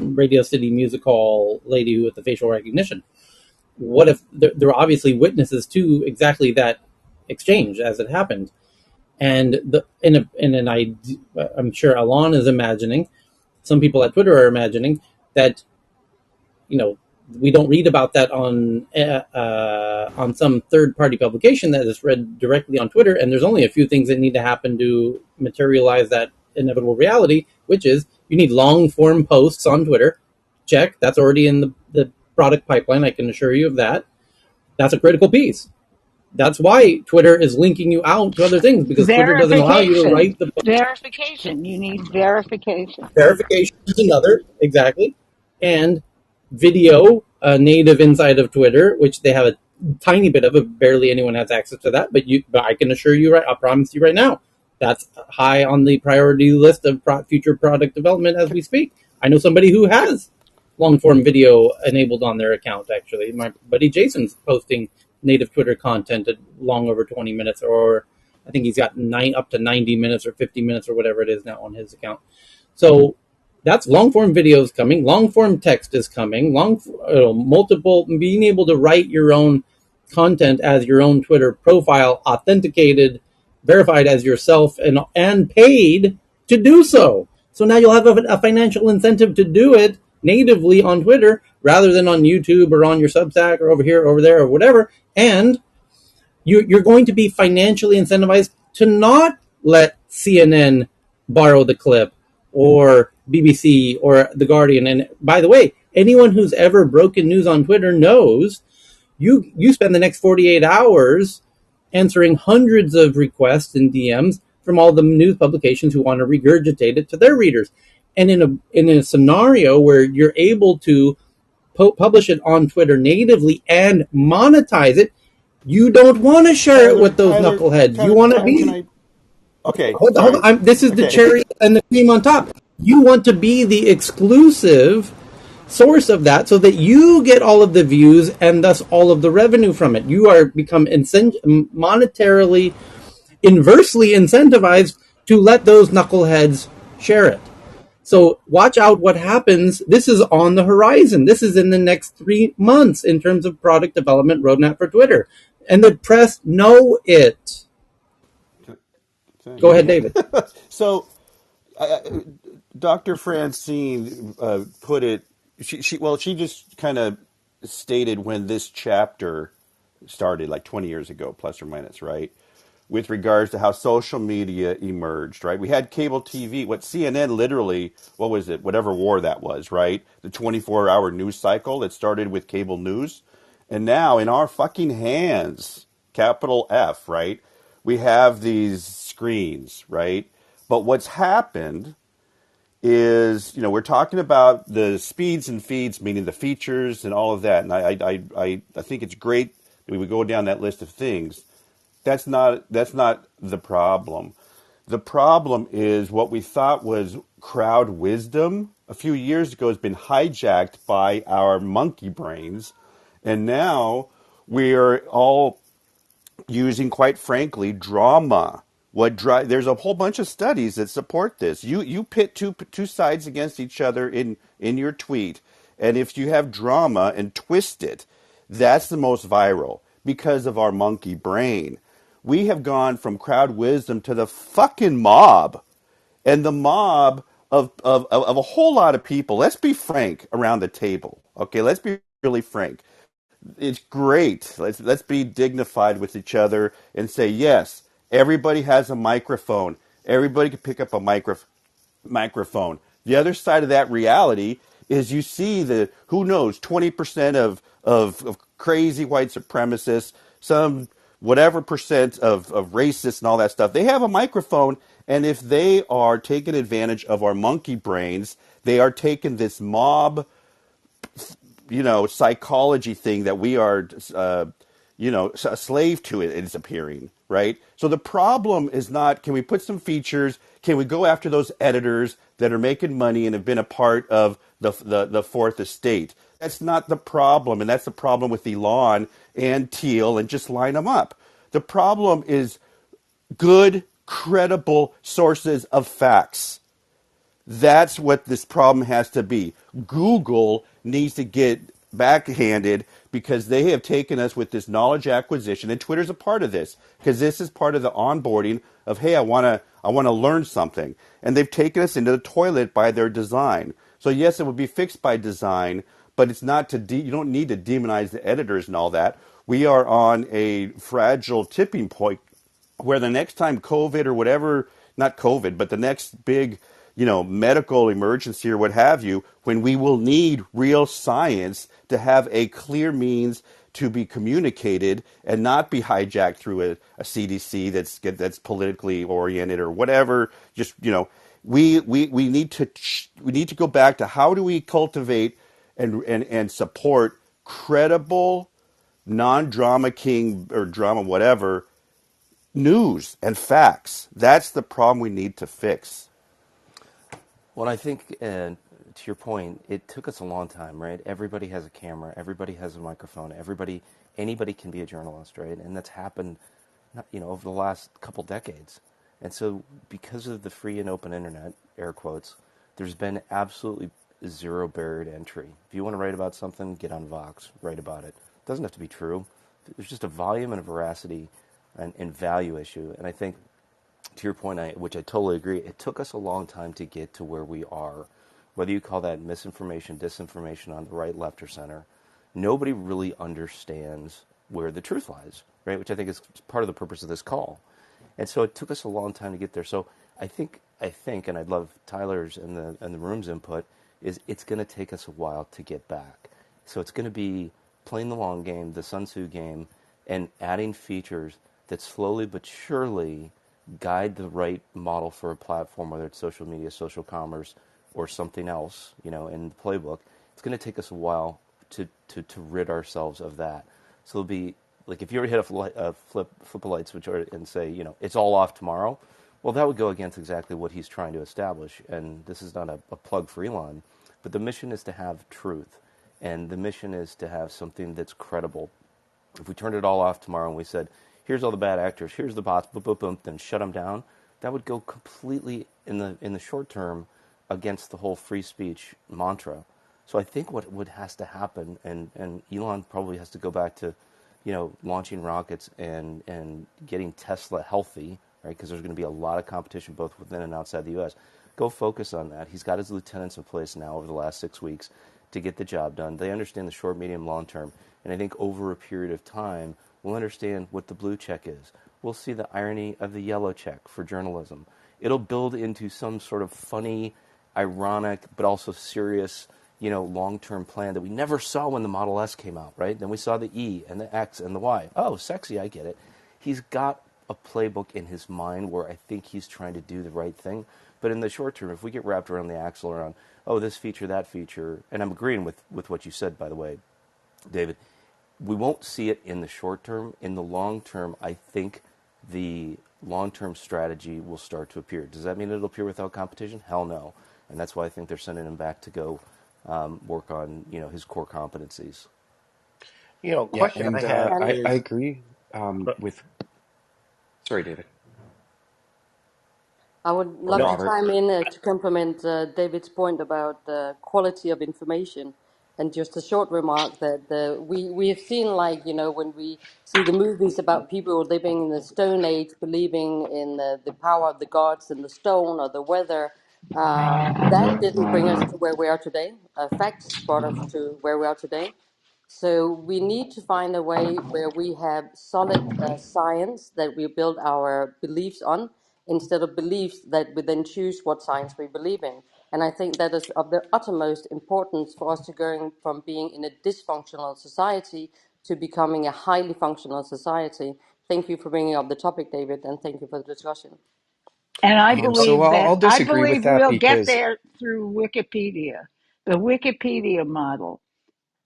Speaker 1: Radio City Music Hall lady with the facial recognition. What if there are obviously witnesses to exactly that exchange as it happened? And I'm sure Alon is imagining, some people at Twitter are imagining that we don't read about that on some third party publication that is read directly on Twitter, and there's only a few things that need to happen to materialize that inevitable reality, which is you need long form posts on Twitter. Check, that's already in the product pipeline. I can assure you of that. That's a critical piece. That's why Twitter is linking you out to other things, because Twitter doesn't allow you to
Speaker 10: Verification.
Speaker 1: write the
Speaker 10: Verification. You need verification.
Speaker 1: verification is another, exactly. And video native inside of Twitter, which they have a tiny bit of, barely anyone has access to that. But I can assure you, right, I promise you right now, that's high on the priority list of future product development as we speak. I know somebody who has long form video enabled on their account. Actually, my buddy Jason's posting native Twitter content at long over 20 minutes, or I think he's got up to 90 minutes or 50 minutes or whatever it is now on his account. So that's long form videos coming, long form text is coming, multiple, being able to write your own content as your own Twitter profile, authenticated, verified as yourself, and paid to do so. So now you'll have a financial incentive to do it natively on Twitter rather than on YouTube or on your Substack or over here, or over there, or whatever. And you're going to be financially incentivized to not let CNN borrow the clip or BBC or The Guardian. And by the way, anyone who's ever broken news on Twitter knows you spend the next 48 hours answering hundreds of requests and DMs from all the news publications who want to regurgitate it to their readers. And in a scenario where you're able to publish it on Twitter natively and monetize it, you don't want to share it with those knuckleheads. You want to
Speaker 12: Can
Speaker 1: be
Speaker 12: I? Okay,
Speaker 1: hold on.
Speaker 12: sorry.
Speaker 1: This is the
Speaker 12: Okay,
Speaker 1: cherry and the cream on top. You want to be the exclusive source of that so that you get all of the views and thus all of the revenue from it. You are become monetarily inversely incentivized to let those knuckleheads share it. So watch out what happens. This is on the horizon. This is in the next 3 months in terms of product development roadmap for Twitter. And the press know it.
Speaker 12: thanks.
Speaker 1: Go ahead, David.
Speaker 12: So, Dr. Francine put it. She just kind of stated when this chapter started, like 20 years ago, plus or minus, right? With regards to how social media emerged, right? We had cable TV, what CNN literally, what was it, whatever war that was, right? The 24-hour news cycle that started with cable news. And now in our fucking hands, capital F, right? We have these screens, right? But what's happened is, we're talking about the speeds and feeds, meaning the features and all of that. And I think it's great that we would go down that list of things. That's not the problem. The problem is what we thought was crowd wisdom a few years ago has been hijacked by our monkey brains, and now we are all using, quite frankly, drama. There's a whole bunch of studies that support this. You pit two sides against each other in your tweet, and if you have drama and twist it, that's the most viral because of our monkey brain. We have gone from crowd wisdom to the fucking mob, and the mob of a whole lot of people. Let's be frank around the table, okay? Let's be really frank. It's great. Let's be dignified with each other and say yes. Everybody has a microphone. Everybody can pick up a microphone. The other side of that reality is you see the who knows 20% of crazy white supremacists, some whatever percent of racists and all that stuff. They have a microphone, and if they are taking advantage of our monkey brains, they are taking this mob psychology thing that we are, a slave to. It's appearing, right? So the problem is not, can we put some features? Can we go after those editors that are making money and have been a part of the fourth estate? That's not the problem, and that's the problem with Elon and Teal, and just line them up. The problem is good, credible sources of facts. That's what this problem has to be. Google needs to get backhanded because they have taken us with this knowledge acquisition, and Twitter's a part of this because this is part of the onboarding of, hey, I want to learn something, and they've taken us into the toilet by their design. So yes, it would be fixed by design, but it's not you don't need to demonize the editors and all that. We are on a fragile tipping point where the next time COVID or whatever, not COVID, but the next big, medical emergency or what have you, when we will need real science to have a clear means to be communicated and not be hijacked through a CDC that's politically oriented or whatever. Just we need to go back to how do we cultivate and support credible, non-drama king or drama whatever news and facts. That's the problem we need to fix.
Speaker 11: Well, I think, to your point, it took us a long time, right? Everybody has a camera, everybody has a microphone, anybody can be a journalist, right? And that's happened, over the last couple decades. And so, because of the free and open internet, air quotes, there's been absolutely zero barrier to entry. If you want to write about something, get on Vox, write about it. It doesn't have to be true. there's just a volume and a veracity and value issue. And I think to your point, which I totally agree, it took us a long time to get to where we are. Whether you call that misinformation, disinformation on the right, left, or center, nobody really understands where the truth lies, right? Which I think is part of the purpose of this call. And so it took us a long time to get there. So and I'd love Tyler's and the room's input, is it's going to take us a while to get back. So it's going to be playing the long game, the Sun Tzu game, and adding features that slowly but surely guide the right model for a platform, whether it's social media, social commerce, or something else, in the playbook. It's going to take us a while to rid ourselves of that. So it'll be like if you were to hit flip a light switch and say, it's all off tomorrow, well, that would go against exactly what he's trying to establish. And this is not a plug for Elon, but the mission is to have truth. And the mission is to have something that's credible. If we turned it all off tomorrow and we said, here's all the bad actors, here's the bots, boom, boom, boom, then shut them down, that would go completely in the short term against the whole free speech mantra. So I think what has to happen, and Elon probably has to go back to, launching rockets and getting Tesla healthy, right? Because there's going to be a lot of competition both within and outside the U.S. Go focus on that. He's got his lieutenants in place now over the last 6 weeks to get the job done. They understand the short, medium, long term. And I think over a period of time, we'll understand what the blue check is. We'll see the irony of the yellow check for journalism. It'll build into some sort of funny, ironic, but also serious, long-term plan that we never saw when the Model S came out, right? Then we saw the E and the X and the Y. Oh, sexy, I get it. He's got a playbook in his mind where I think he's trying to do the right thing. But in the short term, if we get wrapped around the axle around, oh, this feature, that feature, and I'm agreeing with what you said, by the way, David, we won't see it in the short term. In the long term, I think the long-term strategy will start to appear. Does that mean it'll appear without competition? Hell no. And that's why I think they're sending him back to go work on his core competencies.
Speaker 13: Yeah,
Speaker 8: Question I
Speaker 13: and
Speaker 8: have
Speaker 13: I
Speaker 8: is,
Speaker 13: agree with. Sorry, David.
Speaker 14: I would love to
Speaker 8: no,
Speaker 13: Robert.
Speaker 14: chime in to complement David's point about the quality of information. And just a short remark that we have seen, like, when we see the movies about people living in the Stone Age, believing in the power of the gods and the stone or the weather, that didn't bring us to where we are today. Facts brought us to where we are today. So we need to find a way where we have solid science that we build our beliefs on, instead of beliefs that we then choose what science we believe in. And I think that is of the uttermost importance for us to going from being in a dysfunctional society to becoming a highly functional society. Thank you for bringing up the topic, David, and thank you for the discussion.
Speaker 10: And I
Speaker 13: So
Speaker 10: believe
Speaker 13: I'll
Speaker 10: that I
Speaker 13: disagree with
Speaker 10: believe
Speaker 13: that
Speaker 10: we'll get
Speaker 13: because
Speaker 10: there through Wikipedia, the Wikipedia model.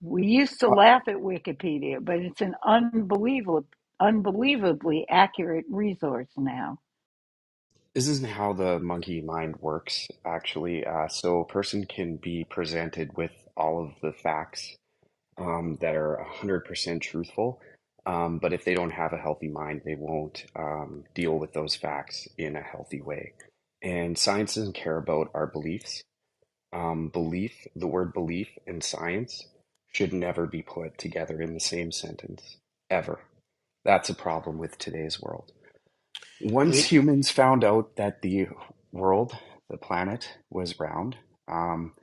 Speaker 10: We used to
Speaker 13: uh,
Speaker 10: laugh at Wikipedia, but it's an unbelievably accurate resource now.
Speaker 13: this isn't how the monkey mind works, actually. So a person can be presented with all of the facts that are 100% truthful. But if they don't have a healthy mind, they won't deal with those facts in a healthy way. And science doesn't care about our beliefs. The word belief and science should never be put together in the same sentence, ever. That's a problem with today's world. Once
Speaker 8: it,
Speaker 13: humans found out that the world, the planet, was round, um,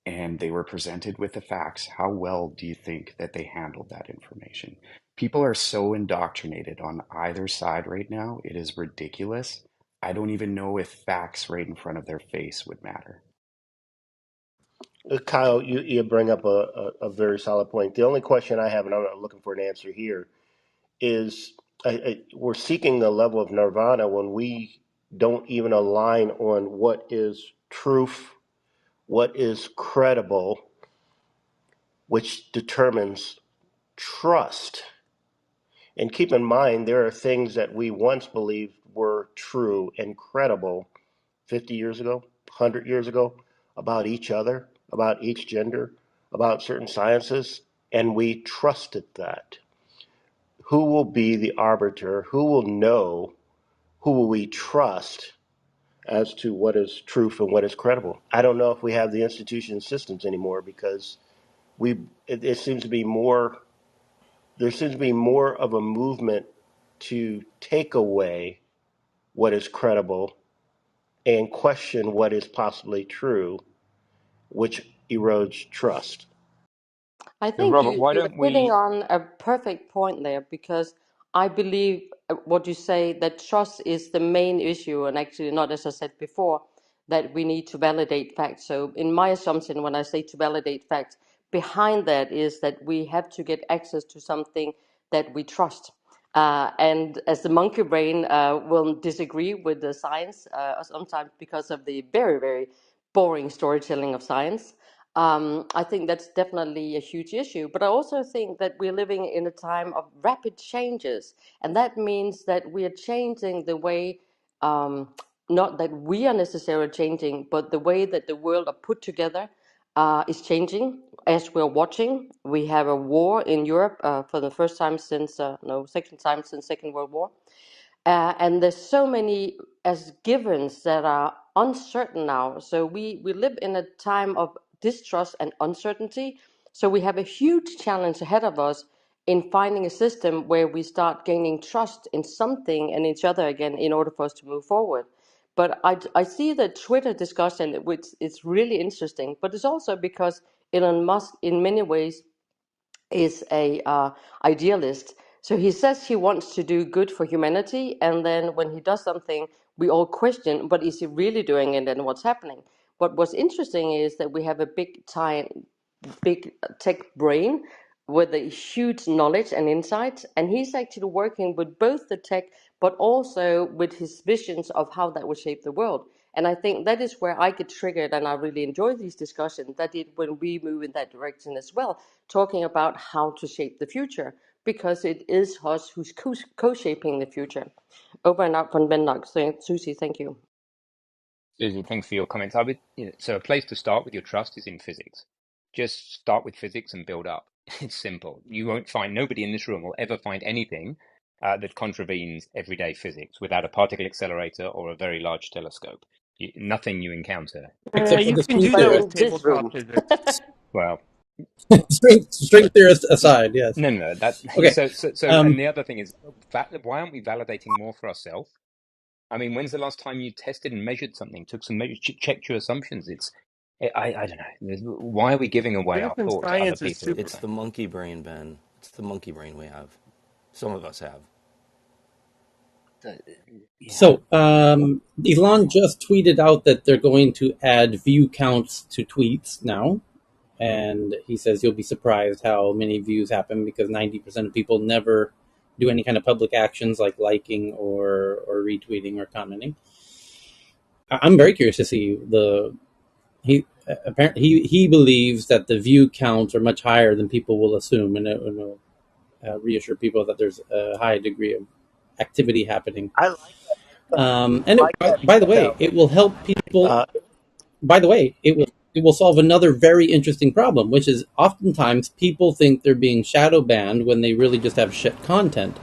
Speaker 13: and they were presented with the facts, how well do you think that they handled that information? People are so indoctrinated on either side right now, it is ridiculous. I don't even know if facts right in front of their face would matter.
Speaker 8: Kyle, you bring up a very solid point. The only question I have, and I'm not looking for an answer here, is we're seeking the level of nirvana when we don't even align on what is truth, what is credible, which determines trust. And keep in mind, there are things that we once believed were true and credible 50 years ago, 100 years ago, about each other, about each gender, about certain sciences, and we trusted that. Who will be the arbiter? Who will know? Who will we trust as to what is truth and what is credible? I don't know if we have the institution systems anymore because it seems to be more there seems to be more of a movement to take away what is credible and question what is possibly true, which erodes trust.
Speaker 14: I
Speaker 15: So,
Speaker 14: think
Speaker 15: Robert, why
Speaker 14: you're
Speaker 15: don't
Speaker 14: hitting
Speaker 15: we?
Speaker 14: on a perfect point there because I believe what you say that trust is the main issue, and actually, not as I said before, that we need to validate facts. So, in my assumption, when I say to validate facts, behind that is that we have to get access to something that we trust. And as the monkey brain will disagree with the science sometimes because of the very, very boring storytelling of science. I think that's definitely a huge issue. But I also think that we're living in a time of rapid changes. And that means that we are changing the way, um, not that we are necessarily changing, but the way that the world are put together is changing. As we're watching, we have a war in Europe for the first time since, no, second time since Second World War. And there's so many as givens that are uncertain now. So we live in a time of distrust and uncertainty. So we have a huge challenge ahead of us in finding a system where we start gaining trust in something and each other again in order for us to move forward. But I see the Twitter discussion, which is really interesting, but it's also because Elon Musk, in many ways, is a idealist. So he says he wants to do good for humanity, and then when he does something, we all question, but is he really doing it, and what's happening? But what's interesting is that we have a big tech brain with a huge knowledge and insights, and he's actually working with both the tech but also with his visions of how that will shape the world. And I think that is where I get triggered, and I really enjoy these discussions. That it when we move in that direction as well, talking about how to shape the future, because it is us who's co-shaping the future. Over and out from Ben. So, Susie, thank you.
Speaker 15: Susie, thanks for your comments. I would, so a place to start with your trust is in physics. Just start with physics and build up. It's simple. You won't find, nobody in this room will ever find anything that contravenes everyday physics without a particle accelerator or a very large telescope. Nothing you encounter.
Speaker 1: Except for
Speaker 5: You
Speaker 1: the
Speaker 5: can
Speaker 1: string
Speaker 5: do
Speaker 14: Well,
Speaker 5: that
Speaker 1: theorist.
Speaker 5: with
Speaker 14: in this
Speaker 5: tabletop
Speaker 14: room.
Speaker 5: physics.
Speaker 15: Well,
Speaker 1: String theorist aside, yes.
Speaker 15: no. That
Speaker 1: Okay.
Speaker 15: so, and
Speaker 1: Um,
Speaker 15: the other thing is, why aren't we validating more for ourselves? I mean, when's the last time you tested and measured something, took some measures, checked your assumptions? I don't know. Why are we giving away our
Speaker 5: Citizen
Speaker 15: thought to other
Speaker 5: science is
Speaker 15: people all the
Speaker 5: super.
Speaker 11: It's
Speaker 15: time?
Speaker 11: the monkey brain, Ben. It's the monkey brain we have. Some of us have.
Speaker 15: Uh, Yeah.
Speaker 1: so Elon just tweeted out that they're going to add view counts to tweets now. And he says you'll be surprised how many views happen because 90% of people never do any kind of public actions like liking or retweeting or commenting. I'm very curious to see the he apparently he believes that the view counts are much higher than people will assume, and it will reassure people that there's a high degree of activity happening.
Speaker 8: I like
Speaker 1: And
Speaker 8: like that
Speaker 1: by the
Speaker 8: view
Speaker 1: way,
Speaker 8: count.
Speaker 1: it will help people.
Speaker 8: Uh,
Speaker 1: By the way, it will solve another very interesting problem, which is oftentimes people think they're being shadow banned when they really just have shit content,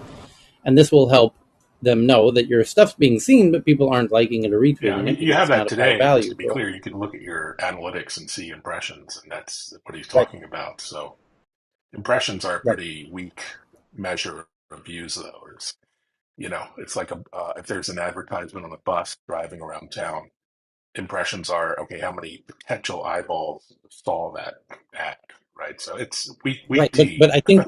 Speaker 1: and this will help them know that your stuff's being seen, but people aren't liking it or
Speaker 6: Yeah, I
Speaker 1: retweeting
Speaker 6: mean,
Speaker 1: it
Speaker 6: you
Speaker 1: because
Speaker 6: have
Speaker 1: it's
Speaker 6: that
Speaker 1: not of high
Speaker 6: today. Just
Speaker 1: value
Speaker 6: to be
Speaker 1: to
Speaker 6: clear,
Speaker 1: them.
Speaker 6: you can look at your analytics and see impressions, and that's what he's
Speaker 1: Right,
Speaker 6: talking about. So impressions are a
Speaker 1: right,
Speaker 6: pretty weak measure of views, though. It's like if there's an advertisement on a bus driving around town, impressions are okay. How many potential eyeballs saw that ad, right? So it's weak
Speaker 1: right. But
Speaker 6: tea.
Speaker 1: I think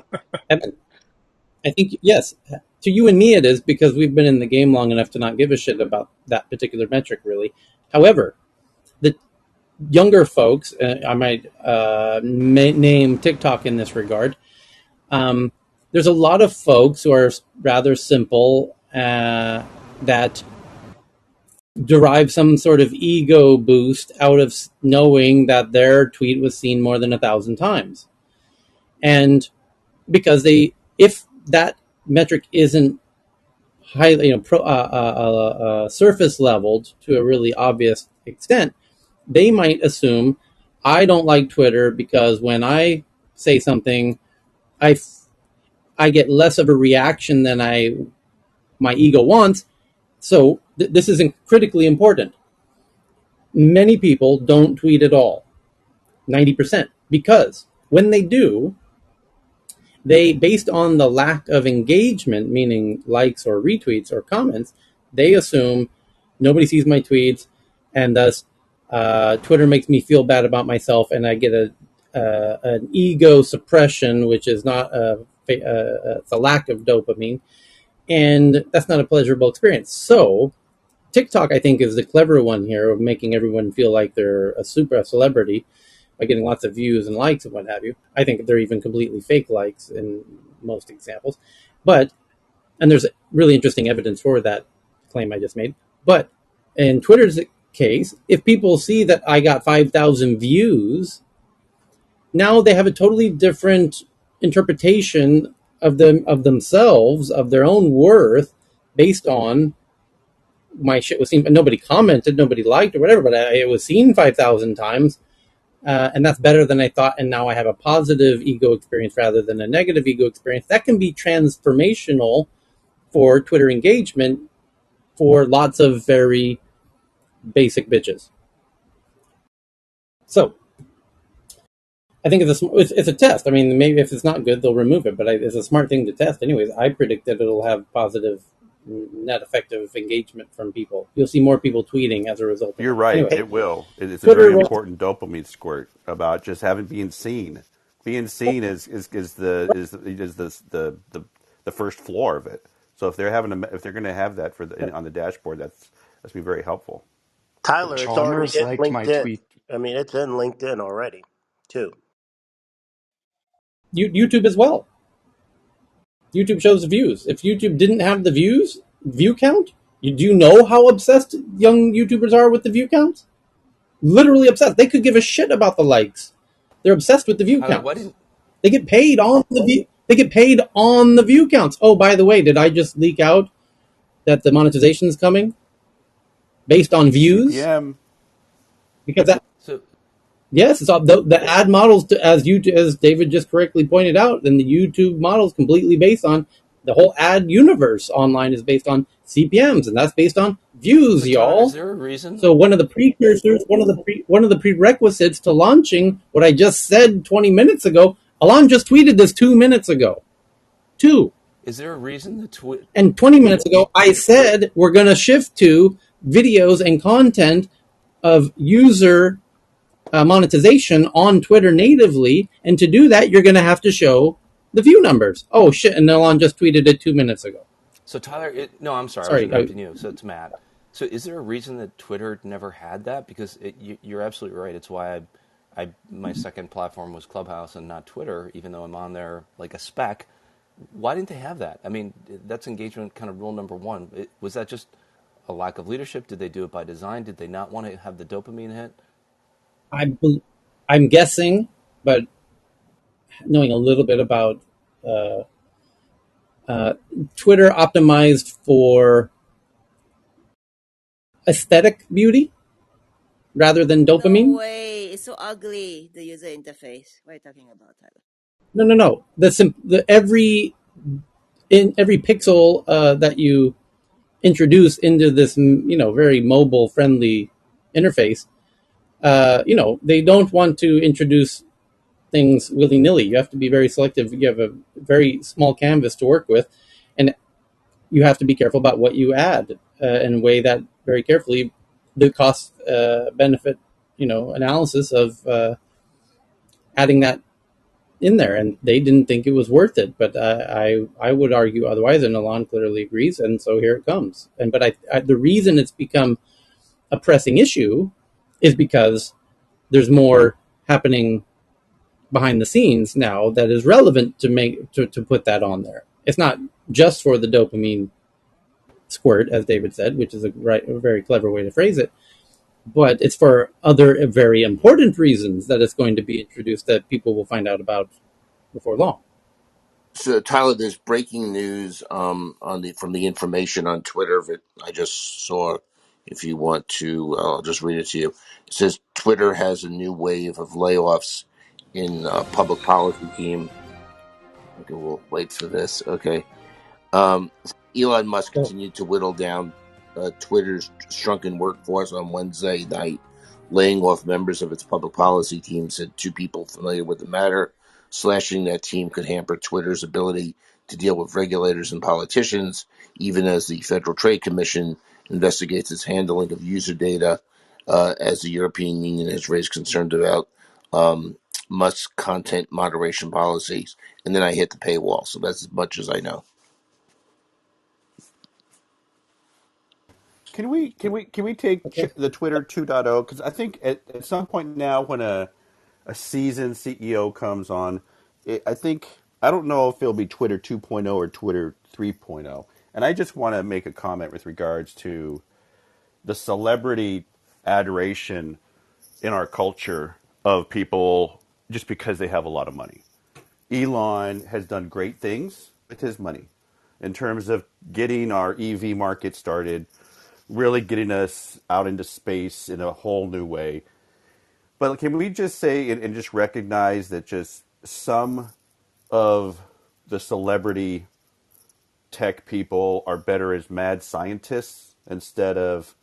Speaker 1: yes, to you and me it is because we've been in the game long enough to not give a shit about that particular metric really. However, the younger folks, I might name TikTok in this regard. Um, there's a lot of folks who are rather simple that derive some sort of ego boost out of knowing that their tweet was seen more than 1,000 times, and because if that metric isn't highly, surface leveled to a really obvious extent, they might assume I don't like Twitter because when I say something, I I get less of a reaction than my ego wants. So this is critically important. Many people don't tweet at all, 90%, because when they do, they, based on the lack of engagement, meaning likes or retweets or comments, they assume nobody sees my tweets, and thus Twitter makes me feel bad about myself, and I get an ego suppression, which is not it's a lack of dopamine, and that's not a pleasurable experience. So TikTok, I think, is the clever one here of making everyone feel like they're a super celebrity by getting lots of views and likes and what have you. I think they're even completely fake likes in most examples. But, and there's really interesting evidence for that claim I just made. But in Twitter's case, if people see that I got 5,000 views, now they have a totally different interpretation of themselves, of their own worth, based on my shit was seen. Nobody commented, nobody liked or whatever, but it was seen 5,000 times. And that's better than I thought. And now I have a positive ego experience rather than a negative ego experience. That can be transformational for Twitter engagement for lots of very basic bitches. So I think it's a test. I mean, maybe if it's not good, they'll remove it, but it's a smart thing to test. Anyways, I predict that it'll have positive net effective engagement from people. You'll see more people tweeting as a result of
Speaker 12: You're
Speaker 1: it.
Speaker 12: right.
Speaker 1: Anyway,
Speaker 12: It will. It's a
Speaker 1: Twitter
Speaker 12: very
Speaker 1: rolled.
Speaker 12: important dopamine squirt about just having being seen. Being seen is the first floor of it. So if they're going to have that on the dashboard, that's be very helpful.
Speaker 8: Tyler, it's already
Speaker 13: Chalmers
Speaker 8: in
Speaker 13: liked my
Speaker 8: LinkedIn.
Speaker 13: tweet.
Speaker 8: I mean, it's in LinkedIn already, too.
Speaker 1: YouTube as well. YouTube shows the views. If YouTube didn't have the view count, do you know how obsessed young YouTubers are with the view counts? Literally obsessed. They could give a shit about the likes. They're obsessed with the view
Speaker 11: Tyler, why
Speaker 1: counts.
Speaker 11: didn't
Speaker 1: They get paid on the view. They get paid on the view counts. Oh, by the way, did I just leak out that the monetization is coming based on views?
Speaker 12: CPM.
Speaker 1: Because that
Speaker 11: so
Speaker 1: Yes, it's all the ad models, as David just correctly pointed out, and the YouTube model is completely based on the whole ad universe online is based on CPMS, and that's based on views,
Speaker 11: so Tyler, is
Speaker 1: y'all.
Speaker 11: there a reason?
Speaker 1: So one of the precursors, one of the prerequisites to launching what I just said 20 minutes ago. Alon just tweeted this 2 minutes ago. Two.
Speaker 11: Is there a reason the tweet?
Speaker 1: And 20 minutes ago, I said we're going to shift to videos and content of user monetization on Twitter natively, and to do that, you're going to have to show the view numbers. Oh shit! And Elon just tweeted it 2 minutes ago.
Speaker 11: So Tyler, no, I'm sorry, I was
Speaker 1: Sorry.
Speaker 11: interrupting you. So it's Matt. So is there a reason that Twitter never had that? Because you're absolutely right. It's why my second platform was Clubhouse and not Twitter, even though I'm on there like a speck. Why didn't they have that? I mean, that's engagement kind of rule number one. Was that just a lack of leadership? Did they do it by design? Did they not want to have the dopamine hit?
Speaker 1: I, I'm guessing, but knowing a little bit about uh, Twitter optimized for aesthetic beauty rather than
Speaker 4: No
Speaker 1: dopamine.
Speaker 4: way. It's so ugly, the user interface. What are you talking about, Tyler?
Speaker 1: No, no, no. Every pixel that you introduce into this, very mobile friendly interface, they don't want to introduce things willy nilly. You have to be very selective. You have a very small canvas to work with, and you have to be careful about what you add and weigh that very carefully. The cost benefit, analysis of adding that in there, and they didn't think it was worth it. But I would argue otherwise, and Alon clearly agrees, and so here it comes. But the reason it's become a pressing issue is because there's more happening behind the scenes now that is relevant to put that on there. It's not just for the dopamine squirt, as David said, which is a very clever way to phrase it, but it's for other very important reasons that it's going to be introduced that people will find out about before long.
Speaker 2: So Tyler, there's breaking news on the from the information on Twitter that I just saw. If you want to, I'll just read it to you. It says Twitter has a new wave of layoffs in public policy team. Okay, we'll wait for this. Okay. Um, Elon Musk
Speaker 1: So,
Speaker 2: continued to whittle down Twitter's shrunken workforce on Wednesday night, laying off members of its public policy team, said two people familiar with the matter. Slashing that team could hamper Twitter's ability to deal with regulators and politicians, even as the Federal Trade Commission investigates its handling of user data, as the European Union has raised concerns about Musk's content moderation policies. And then I hit the paywall, so that's as much as I know.
Speaker 12: Can we take
Speaker 1: Okay.
Speaker 12: the Twitter 2.0? Because I think at some point now, when a seasoned CEO comes on, I think I don't know if it'll be Twitter 2.0 or Twitter 3.0. And I just want to make a comment with regards to the celebrity adoration in our culture of people just because they have a lot of money. Elon has done great things with his money in terms of getting our EV market started, really getting us out into space in a whole new way. But can we just say and just recognize that just some of the celebrity tech people are better as mad scientists instead of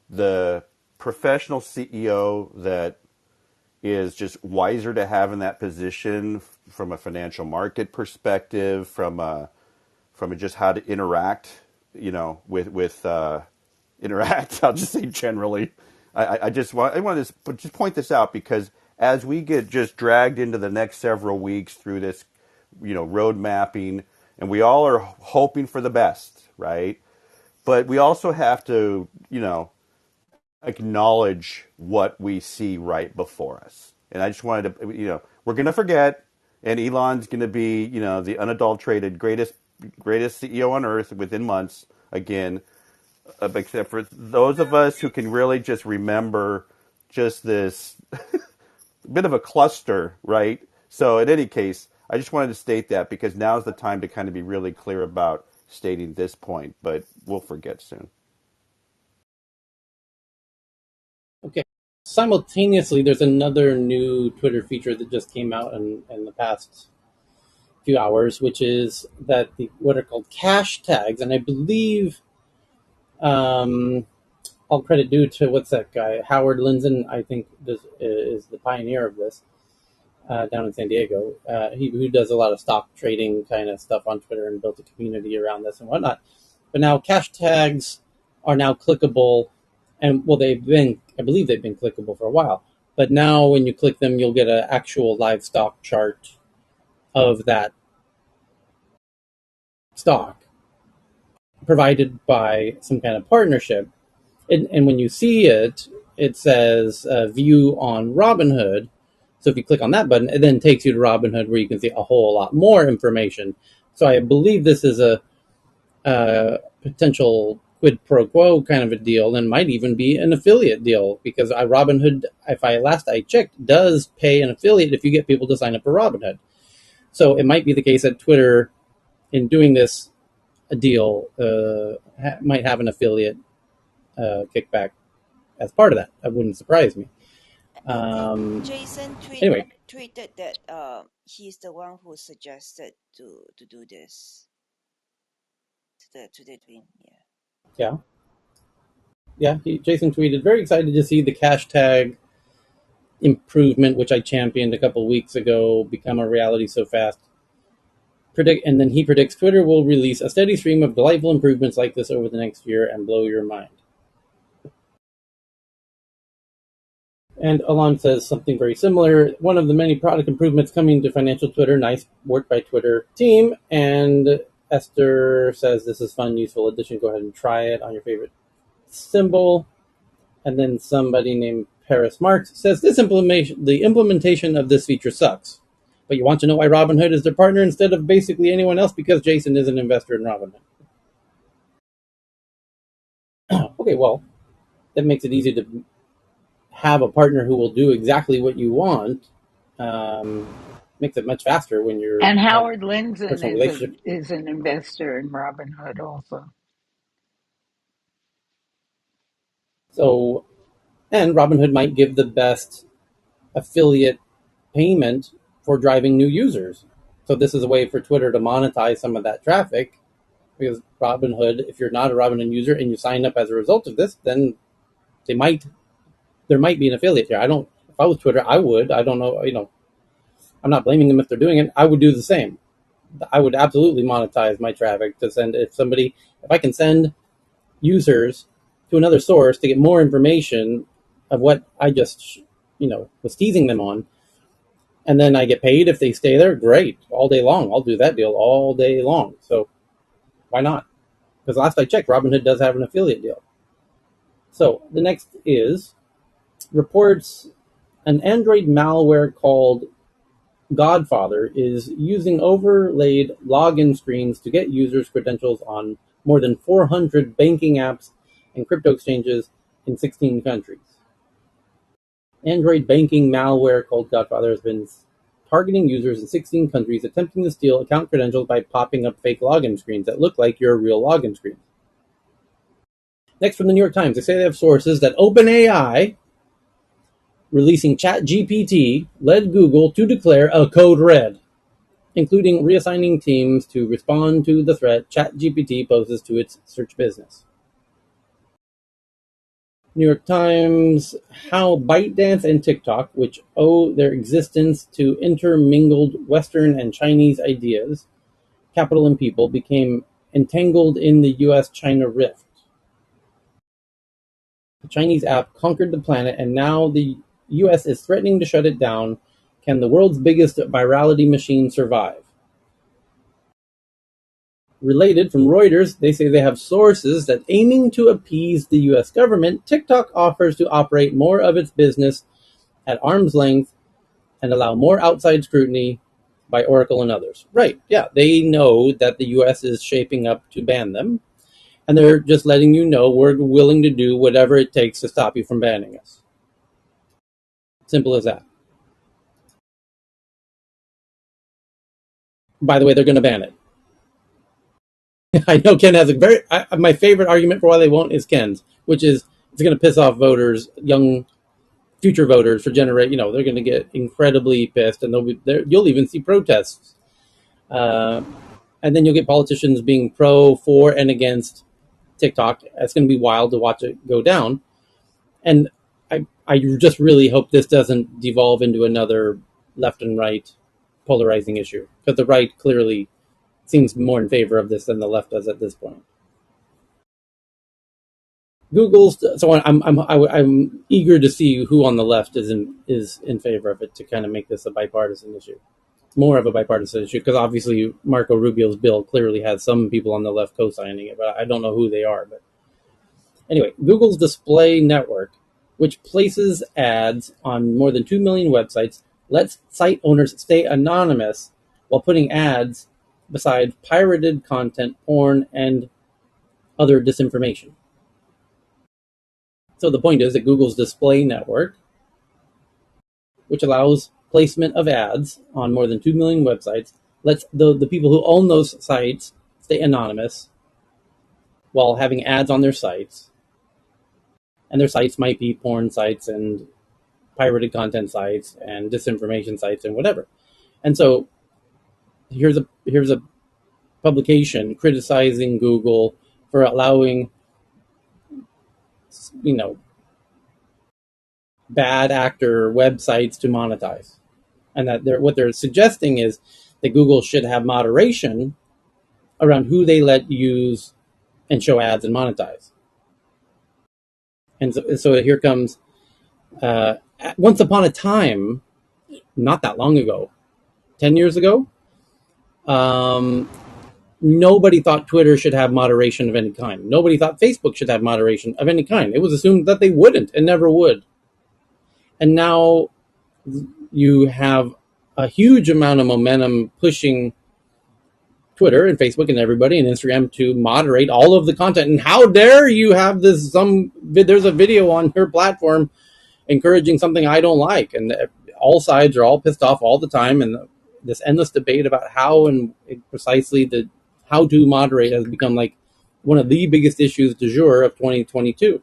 Speaker 12: the professional CEO that is just wiser to have in that position from a financial market perspective, from just how to interact, with interact. I'll just say generally. I want to just point this out because as we get just dragged into the next several weeks through this, road mapping, and we all are hoping for the best, right? But we also have to, acknowledge what we see right before us. And I just wanted to, we're going to forget, and Elon's going to be, the unadulterated greatest CEO on earth within months again, except for those of us who can really just remember just this bit of a cluster, right? So, in any case, I just wanted to state that because now's the time to kind of be really clear about stating this point, but we'll forget soon.
Speaker 1: Okay. Simultaneously, there's another new Twitter feature that just came out in the past few hours, which is that what are called cache tags, and I believe all credit due to what's that guy Howard Lindzon, I think is the pioneer of this down in San Diego. Who does a lot of stock trading kind of stuff on Twitter and built a community around this and whatnot. But now cache tags are now clickable, and well, I believe they've been clickable for a while. But now when you click them, you'll get an actual live stock chart of that stock provided by some kind of partnership. And when you see it, it says view on Robinhood. So if you click on that button, it then takes you to Robinhood where you can see a whole lot more information. So I believe this is a potential quid pro quo kind of a deal, and might even be an affiliate deal because Robinhood, if I checked, does pay an affiliate if you get people to sign up for Robinhood. So it might be the case that Twitter, in doing this deal, might have an affiliate kickback as part of that. That wouldn't surprise me.
Speaker 4: I think
Speaker 1: Um,
Speaker 4: Jason
Speaker 1: anyway,
Speaker 4: tweeted that he's the one who suggested to do this to the twin. Yeah.
Speaker 1: yeah, yeah. Jason tweeted, very excited to see the cash tag improvement, which I championed a couple weeks ago, become a reality so fast. And then he predicts Twitter will release a steady stream of delightful improvements like this over the next year and blow your mind. And Alon says something very similar. One of the many product improvements coming to financial Twitter. Nice work by Twitter team. And Esther says this is fun, useful addition. Go ahead and try it on your favorite symbol. And then somebody named Paris Marks says the implementation of this feature sucks. But you want to know why Robinhood is their partner instead of basically anyone else? Because Jason is an investor in Robinhood. Okay, well, that makes it easy to have a partner who will do exactly what you want. Makes it much faster when you
Speaker 10: And
Speaker 1: have
Speaker 10: Howard Lindzon
Speaker 1: personal
Speaker 10: is
Speaker 1: relationships.
Speaker 10: an investor in Robinhood also.
Speaker 1: So, and Robinhood might give the best affiliate payment for driving new users. So this is a way for Twitter to monetize some of that traffic because Robinhood, if you're not a Robinhood user and you sign up as a result of this, then they might there might be an affiliate here. I don't. If I was Twitter, I would. I don't know. I'm not blaming them if they're doing it. I would do the same. I would absolutely monetize my traffic to send if I can send users to another source to get more information of what I just was teasing them on, and then I get paid if they stay there. Great, all day long. I'll do that deal all day long. So why not? Because last I checked, Robinhood does have an affiliate deal. So the next is reports an Android malware called Godfather is using overlaid login screens to get users' credentials on more than 400 banking apps and crypto exchanges in 16 countries. Android banking malware called Godfather has been targeting users in 16 countries, attempting to steal account credentials by popping up fake login screens that look like your real login screen. Next, from the New York Times, they say they have sources that OpenAI releasing ChatGPT led Google to declare a code red, including reassigning teams to respond to the threat ChatGPT poses to its search business. New York Times, how ByteDance and TikTok, which owe their existence to intermingled Western and Chinese ideas, capital and people, became entangled in the US-China rift. The Chinese app conquered the planet, and now the US is threatening to shut it down. Can the world's biggest virality machine survive? Related from Reuters, they say they have sources that aiming to appease the US government, TikTok offers to operate more of its business at arm's length and allow more outside scrutiny by Oracle and others. Right, yeah, they know that the US is shaping up to ban them, and they're just letting you know we're willing to do whatever it takes to stop you from banning us. Simple as that. By the way, they're going to ban it. I know Ken has my favorite argument for why they won't is Ken's, which is it's going to piss off voters, young future voters for they're going to get incredibly pissed, and they'll be there. You'll even see protests, and then you'll get politicians being pro, for, and against TikTok. It's going to be wild to watch it go down, and I just really hope this doesn't devolve into another left and right polarizing issue, because the right clearly seems more in favor of this than the left does at this point. Google's so I'm eager to see who on the left is in favor of it to kind of make this a bipartisan issue, more of a bipartisan issue, because obviously Marco Rubio's bill clearly has some people on the left co-signing it, but I don't know who they are. But anyway, Google's display network, which places ads on more than 2 million websites, lets site owners stay anonymous while putting ads beside pirated content, porn, and other disinformation. So the point is that Google's display network, which allows placement of ads on more than 2 million websites, lets the people who own those sites stay anonymous while having ads on their sites. And their sites might be porn sites and pirated content sites and disinformation sites and whatever. And so here's a publication criticizing Google for allowing you know bad actor websites to monetize, and that what they're suggesting is that Google should have moderation around who they let use and show ads and monetize. And so here comes once upon a time, not that long ago, 10 years ago, um, nobody thought Twitter should have moderation of any kind. Nobody thought Facebook should have moderation of any kind. It was assumed that they wouldn't and never would. And now you have a huge amount of momentum pushing Twitter and Facebook and everybody and Instagram to moderate all of the content. And how dare you have this? There's a video on your platform encouraging something I don't like, and all sides are all pissed off all the time. And this endless debate about how and precisely the how to moderate has become like one of the biggest issues du jour of 2022.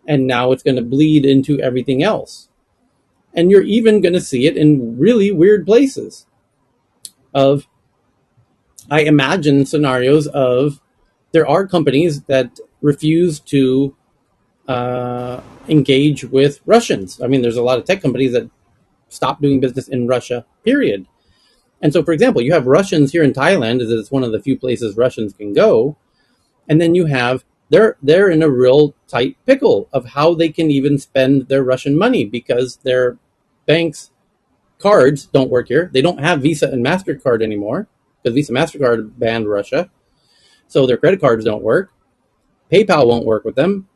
Speaker 1: And now it's going to bleed into everything else. And you're even going to see it in really weird places. I imagine scenarios of there are companies that refuse to engage with Russians. I mean, there's a lot of tech companies that stop doing business in Russia, period. And so, for example, you have Russians here in Thailand, as it's one of the few places Russians can go, and then you have they're in a real tight pickle of how they can even spend their Russian money because their banks cards don't work here. They don't have Visa and MasterCard anymore because Visa MasterCard banned Russia. So their credit cards don't work. PayPal won't work with them.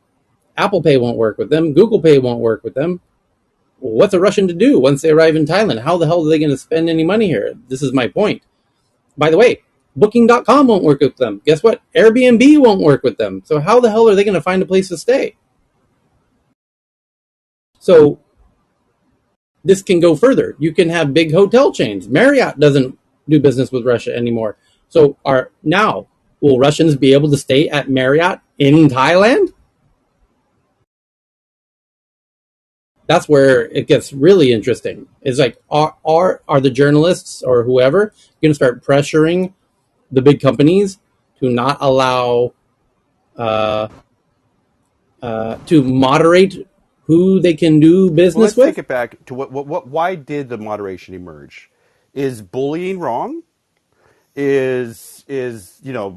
Speaker 1: Apple Pay won't work with them. Google Pay won't work with them. What's a Russian to do once they arrive in Thailand? How the hell are they going to spend any money here? This is my point. By the way, Booking.com won't work with them. Guess what? Airbnb won't work with them. So how the hell are they going to find a place to stay? So this can go further. You can have big hotel chains. Marriott doesn't do business with Russia anymore. So will Russians be able to stay at Marriott in Thailand? That's where it gets really interesting. It's like, are the journalists or whoever going to start pressuring the big companies to not allow uh, to moderate who they can do
Speaker 12: Well,
Speaker 1: business
Speaker 12: let's take
Speaker 1: with?
Speaker 12: it back to why did the moderation emerge? Is bullying wrong? Is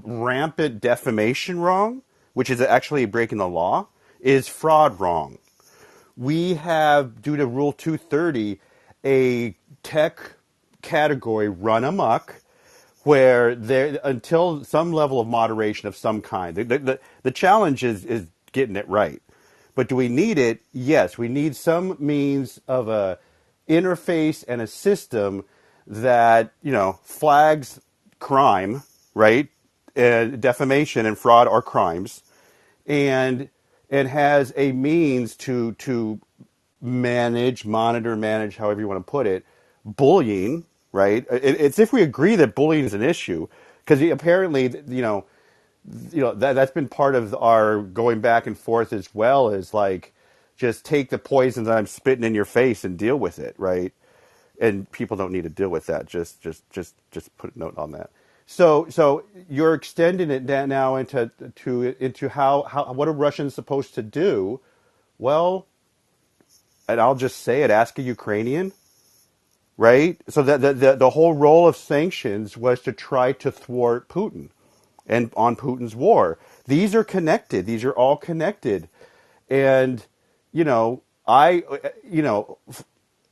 Speaker 12: rampant defamation wrong, which is actually breaking the law? Is fraud wrong? We have, due to Rule 230, a tech category run amok where there until some level of moderation of some kind. The challenge is getting it right. But do we need it? Yes, we need some means of a interface and a system that flags crime, right? And defamation and fraud are crimes, and has a means to manage, however you want to put it, bullying, right? It's if we agree that bullying is an issue, because apparently, that's been part of our going back and forth as well, is like, just take the poison that I'm spitting in your face and deal with it, right? And people don't need to deal with that. Just put a note on that. So you're extending it now into how what are Russians supposed to do? Well, and I'll just say it, ask a Ukrainian, right? So that the whole role of sanctions was to try to thwart Putin and on Putin's war. These are connected. These are all connected. And,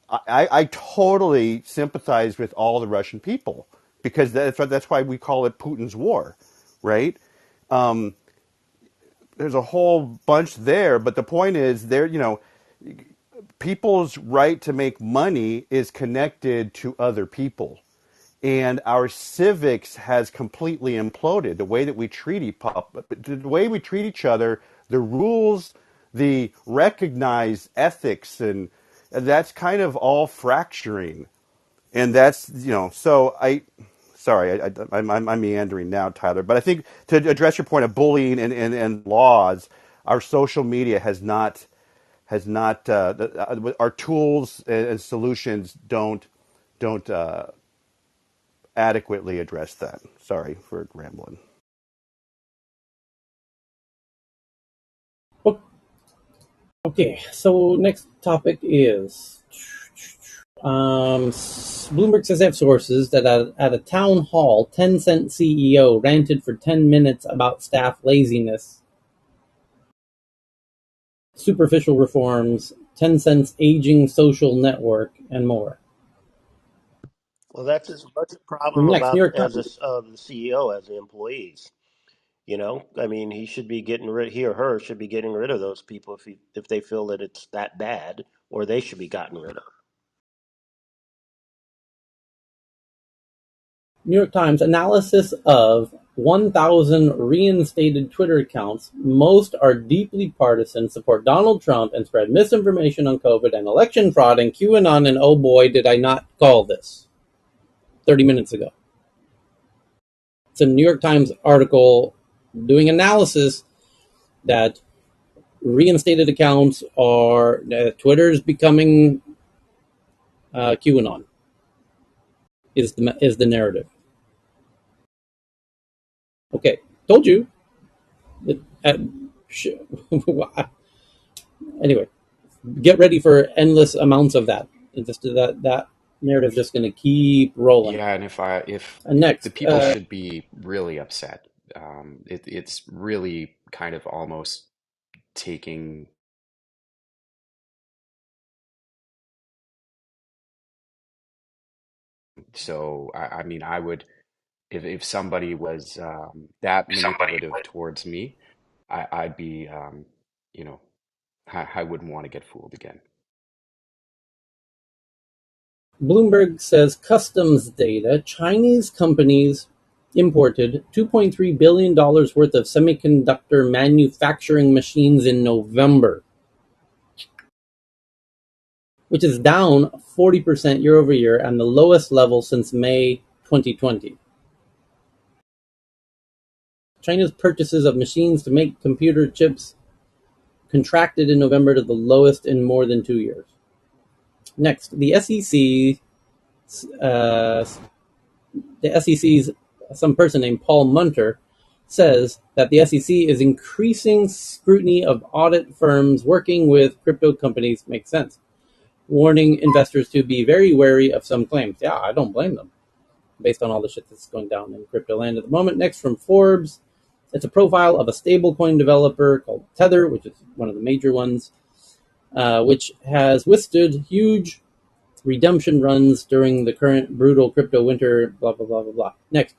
Speaker 12: I, I totally sympathize with all the Russian people because that's why we call it Putin's war, right? There's a whole bunch there, but the point is, people's right to make money is connected to other people. And our civics has completely imploded. The way that we the way we treat each other, the rules, the recognized ethics, and that's kind of all fracturing. And that's so sorry, I'm meandering now, Tyler. But I think to address your point of bullying and laws, our social media has not our tools and solutions don't adequately address that. Sorry for rambling.
Speaker 1: Okay, so next topic is Bloomberg says they have sources that at a town hall, Tencent CEO ranted for 10 minutes about staff laziness, superficial reforms, Tencent's aging social network, and more.
Speaker 8: Well, that's as much a problem
Speaker 1: Next, New
Speaker 8: about
Speaker 1: York
Speaker 8: as
Speaker 1: Times.
Speaker 8: the CEO as the employees. I mean, he or her should be getting rid of those people if they feel that it's that bad, or they should be gotten rid of.
Speaker 1: New York Times analysis of 1,000 reinstated Twitter accounts. Most are deeply partisan, support Donald Trump, and spread misinformation on COVID and election fraud and QAnon. And oh boy, did I not call this 30 minutes ago. It's a New York Times article doing analysis that reinstated accounts are Twitter's becoming QAnon is the narrative. Okay, told you. Uh, anyway, get ready for endless amounts of that. It's just that narrative just going to keep rolling.
Speaker 13: Yeah, and if
Speaker 1: And
Speaker 13: the
Speaker 1: next,
Speaker 13: people should be really upset. It's really kind of almost taking. So I mean, I would if somebody was that manipulative towards me, I'd be you know I wouldn't want to get fooled again.
Speaker 1: Bloomberg says customs data: Chinese companies imported $2.3 billion worth of semiconductor manufacturing machines in November, which is down 40% year over year and the lowest level since May 2020. China's purchases of machines to make computer chips contracted in November to the lowest in more than 2 years. Next, uh, the SEC's some person named Paul Munter says that the SEC is increasing scrutiny of audit firms working with crypto companies. Makes sense. Warning investors to be very wary of some claims. Yeah, I don't blame them based on all the shit that's going down in crypto land at the moment. Next, from Forbes, it's a profile of a stablecoin developer called Tether, which is one of the major ones, which has withstood huge redemption runs during the current brutal crypto winter, blah, blah, blah, blah, blah. Next,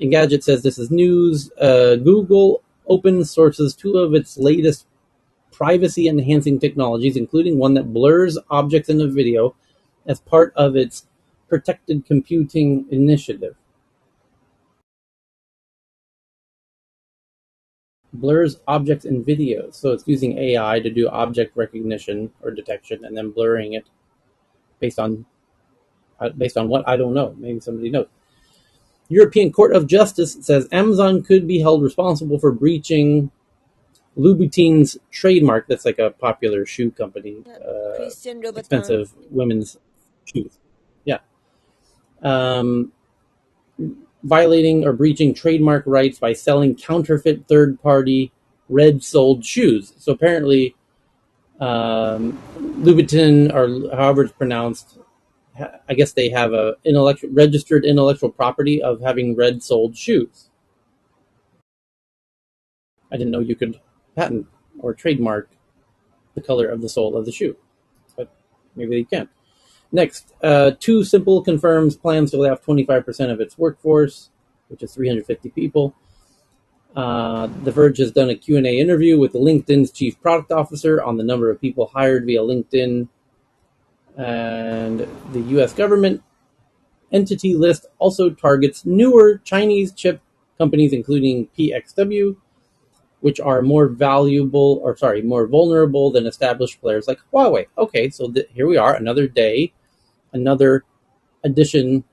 Speaker 1: Engadget says this is news. Google open sources two of its latest privacy enhancing technologies, including one that blurs objects in a video as part of its protected computing initiative. Blurs objects in videos. So it's using AI to do object recognition or detection and then blurring it based on what I don't know. Maybe somebody knows. European Court of Justice says Amazon could be held responsible for breaching Louboutins trademark. That's like a popular shoe company,
Speaker 4: Yeah, Christian Louboutin.
Speaker 1: expensive women's shoes. Yeah. Um, Violating or breaching trademark rights by selling counterfeit third-party red-soled shoes. So apparently, Louboutin, or however it's pronounced, I guess they have a registered intellectual property of having red-soled shoes. I didn't know you could patent or trademark the color of the sole of the shoe, but maybe they can. Next, Two Simple confirms plans to lay off 25% of its workforce, which is 350 people. The Verge has done a Q&A interview with LinkedIn's chief product officer on the number of people hired via LinkedIn, and the U.S. government entity list also targets newer Chinese chip companies, including PXW, which are more more vulnerable than established players like Huawei. Okay, so here we are, another day, another addition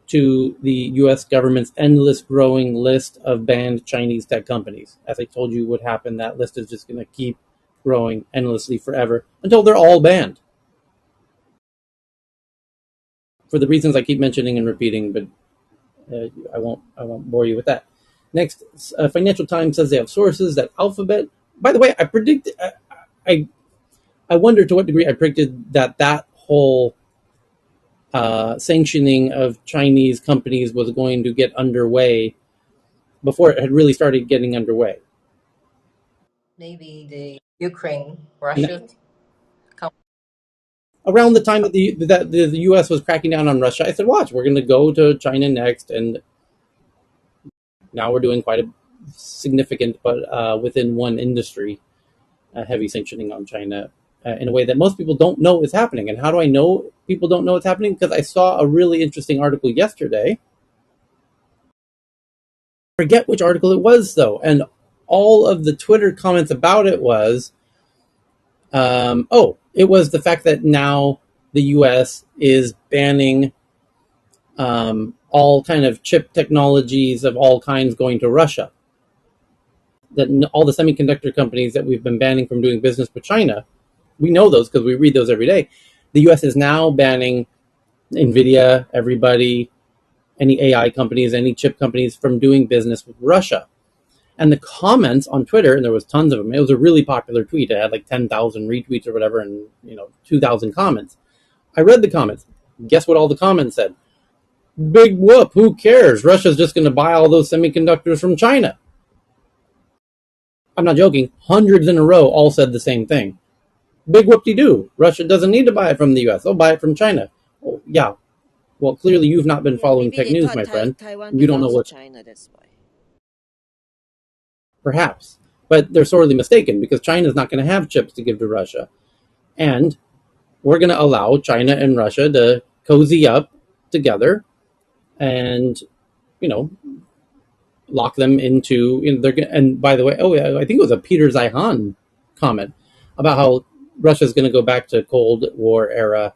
Speaker 1: to the U.S. government's endless growing list of banned Chinese tech companies. As I told you would happen, that list is just going to keep growing endlessly forever until they're all banned. For the reasons I keep mentioning and repeating, but I won't bore you with that. Next, Financial Times says they have sources that Alphabet. By the way, I I wonder to what degree I predicted that whole sanctioning of Chinese companies was going to get underway before it had really started getting underway.
Speaker 7: Maybe the Ukraine,
Speaker 1: And
Speaker 7: Russia.
Speaker 1: around the time that the U.S. was cracking down on Russia, I said, "Watch, we're going to go to China next," and now we're doing quite a significant, but within one industry, heavy sanctioning on China in a way that most people don't know is happening. And how do I know people don't know it's happening? Because I saw a really interesting article yesterday. I forget which article it was though, and all of the Twitter comments about it was, it was the fact that now the U.S. is banning all kind of chip technologies of all kinds going to Russia. That all the semiconductor companies that we've been banning from doing business with China, we know those because we read those every day. The U.S. is now banning NVIDIA, everybody, any AI companies, any chip companies from doing business with Russia. And the comments on Twitter, and there was tons of them. It was a really popular tweet. It had like 10,000 retweets or whatever, and 2,000 comments. I read the comments. Guess what all the comments said? Big whoop, who cares? Russia's just going to buy all those semiconductors from China. I'm not joking. Hundreds in a row all said the same thing. Big whoop-de-doo. Russia doesn't need to buy it from the US. They'll buy it from China. Oh, yeah. Well, clearly you've not been
Speaker 4: Yeah,
Speaker 1: following
Speaker 4: maybe
Speaker 1: tech
Speaker 4: they
Speaker 1: news,
Speaker 4: thought
Speaker 1: my friend.
Speaker 4: Taiwan
Speaker 1: You don't know
Speaker 4: belongs to
Speaker 1: what's
Speaker 4: China. That's why.
Speaker 1: perhaps. But they're sorely mistaken because China's not going to have chips to give to Russia. And we're going to allow China and Russia to cozy up together and, you know, lock them into. And by the way, oh yeah, I think it was a Peter Zeihan comment about how Russia's going to go back to Cold War era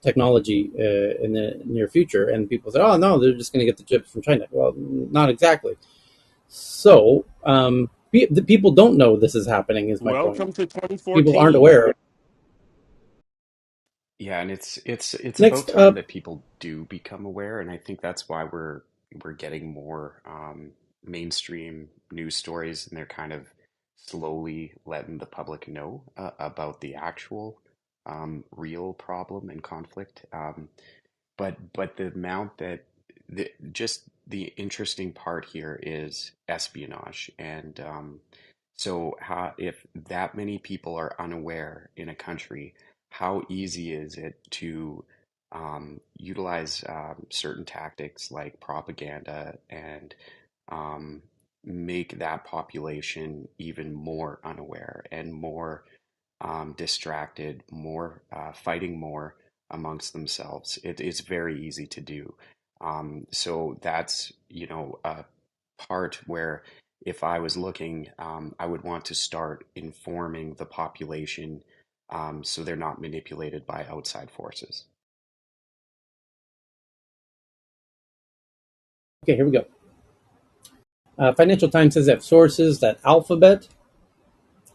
Speaker 1: technology in the near future. And people say, oh no, they're just going to get the chips from China. Well, not exactly. So the people don't know this is happening. Is my point.
Speaker 5: Welcome to
Speaker 1: People aren't
Speaker 5: 2014.
Speaker 1: aware.
Speaker 13: Yeah, and it's about
Speaker 1: Next
Speaker 13: time
Speaker 1: up,
Speaker 13: that people do become aware, and I think that's why we're getting more mainstream news stories, and they're kind of slowly letting the public know about the actual real problem and conflict. But the amount that just the interesting part here is espionage, and so how if that many people are unaware in a country, how easy is it to utilize certain tactics like propaganda and um, make that population even more unaware and more distracted, more fighting more amongst themselves. It's very easy to do. So that's, a part where if I was looking, I would want to start informing the population so they're not manipulated by outside forces.
Speaker 1: okay, here we go. Financial Times says that sources that Alphabet,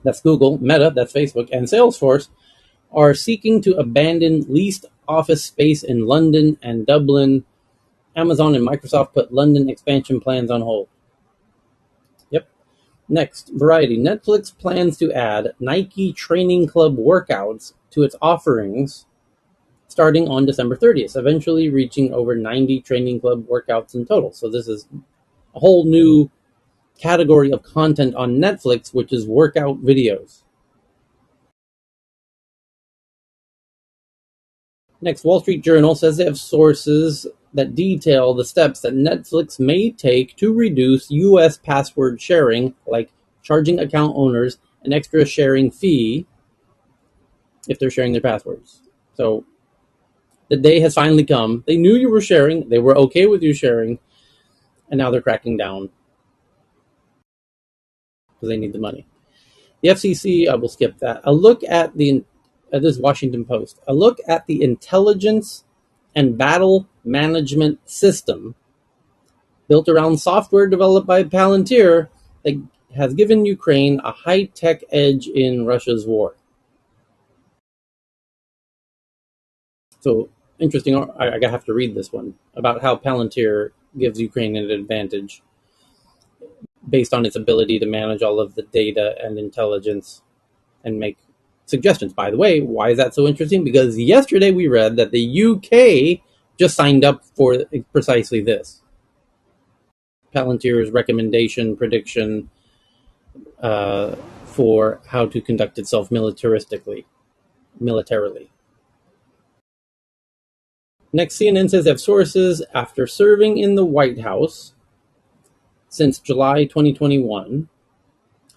Speaker 1: that's Google, Meta, that's Facebook, and Salesforce are seeking to abandon leased office space in London and Dublin. Amazon and Microsoft put London expansion plans on hold. Yep. Next, Variety. Netflix plans to add Nike Training Club workouts to its offerings starting on December 30th, eventually reaching over 90 Training Club workouts in total. So this is a whole new category of content on Netflix, which is workout videos. Next, Wall Street Journal says they have sources that detail the steps that Netflix may take to reduce U.S. password sharing, like charging account owners an extra sharing fee if they're sharing their passwords. So the day has finally come. They knew you were sharing, they were okay with you sharing, and now they're cracking down because they need the money. The FCC, I will skip that. A look at this is Washington Post. A look at the intelligence and battle management system built around software developed by Palantir that has given Ukraine a high-tech edge in Russia's war. So interesting. I have to read this one about how Palantir gives Ukraine an advantage based on its ability to manage all of the data and intelligence and make suggestions. By the way, why is that so interesting? Because yesterday we read that the UK just signed up for precisely this. Palantir's recommendation prediction for how to conduct itself militarily. Next, CNN says they have sources after serving in the White House since July 2021.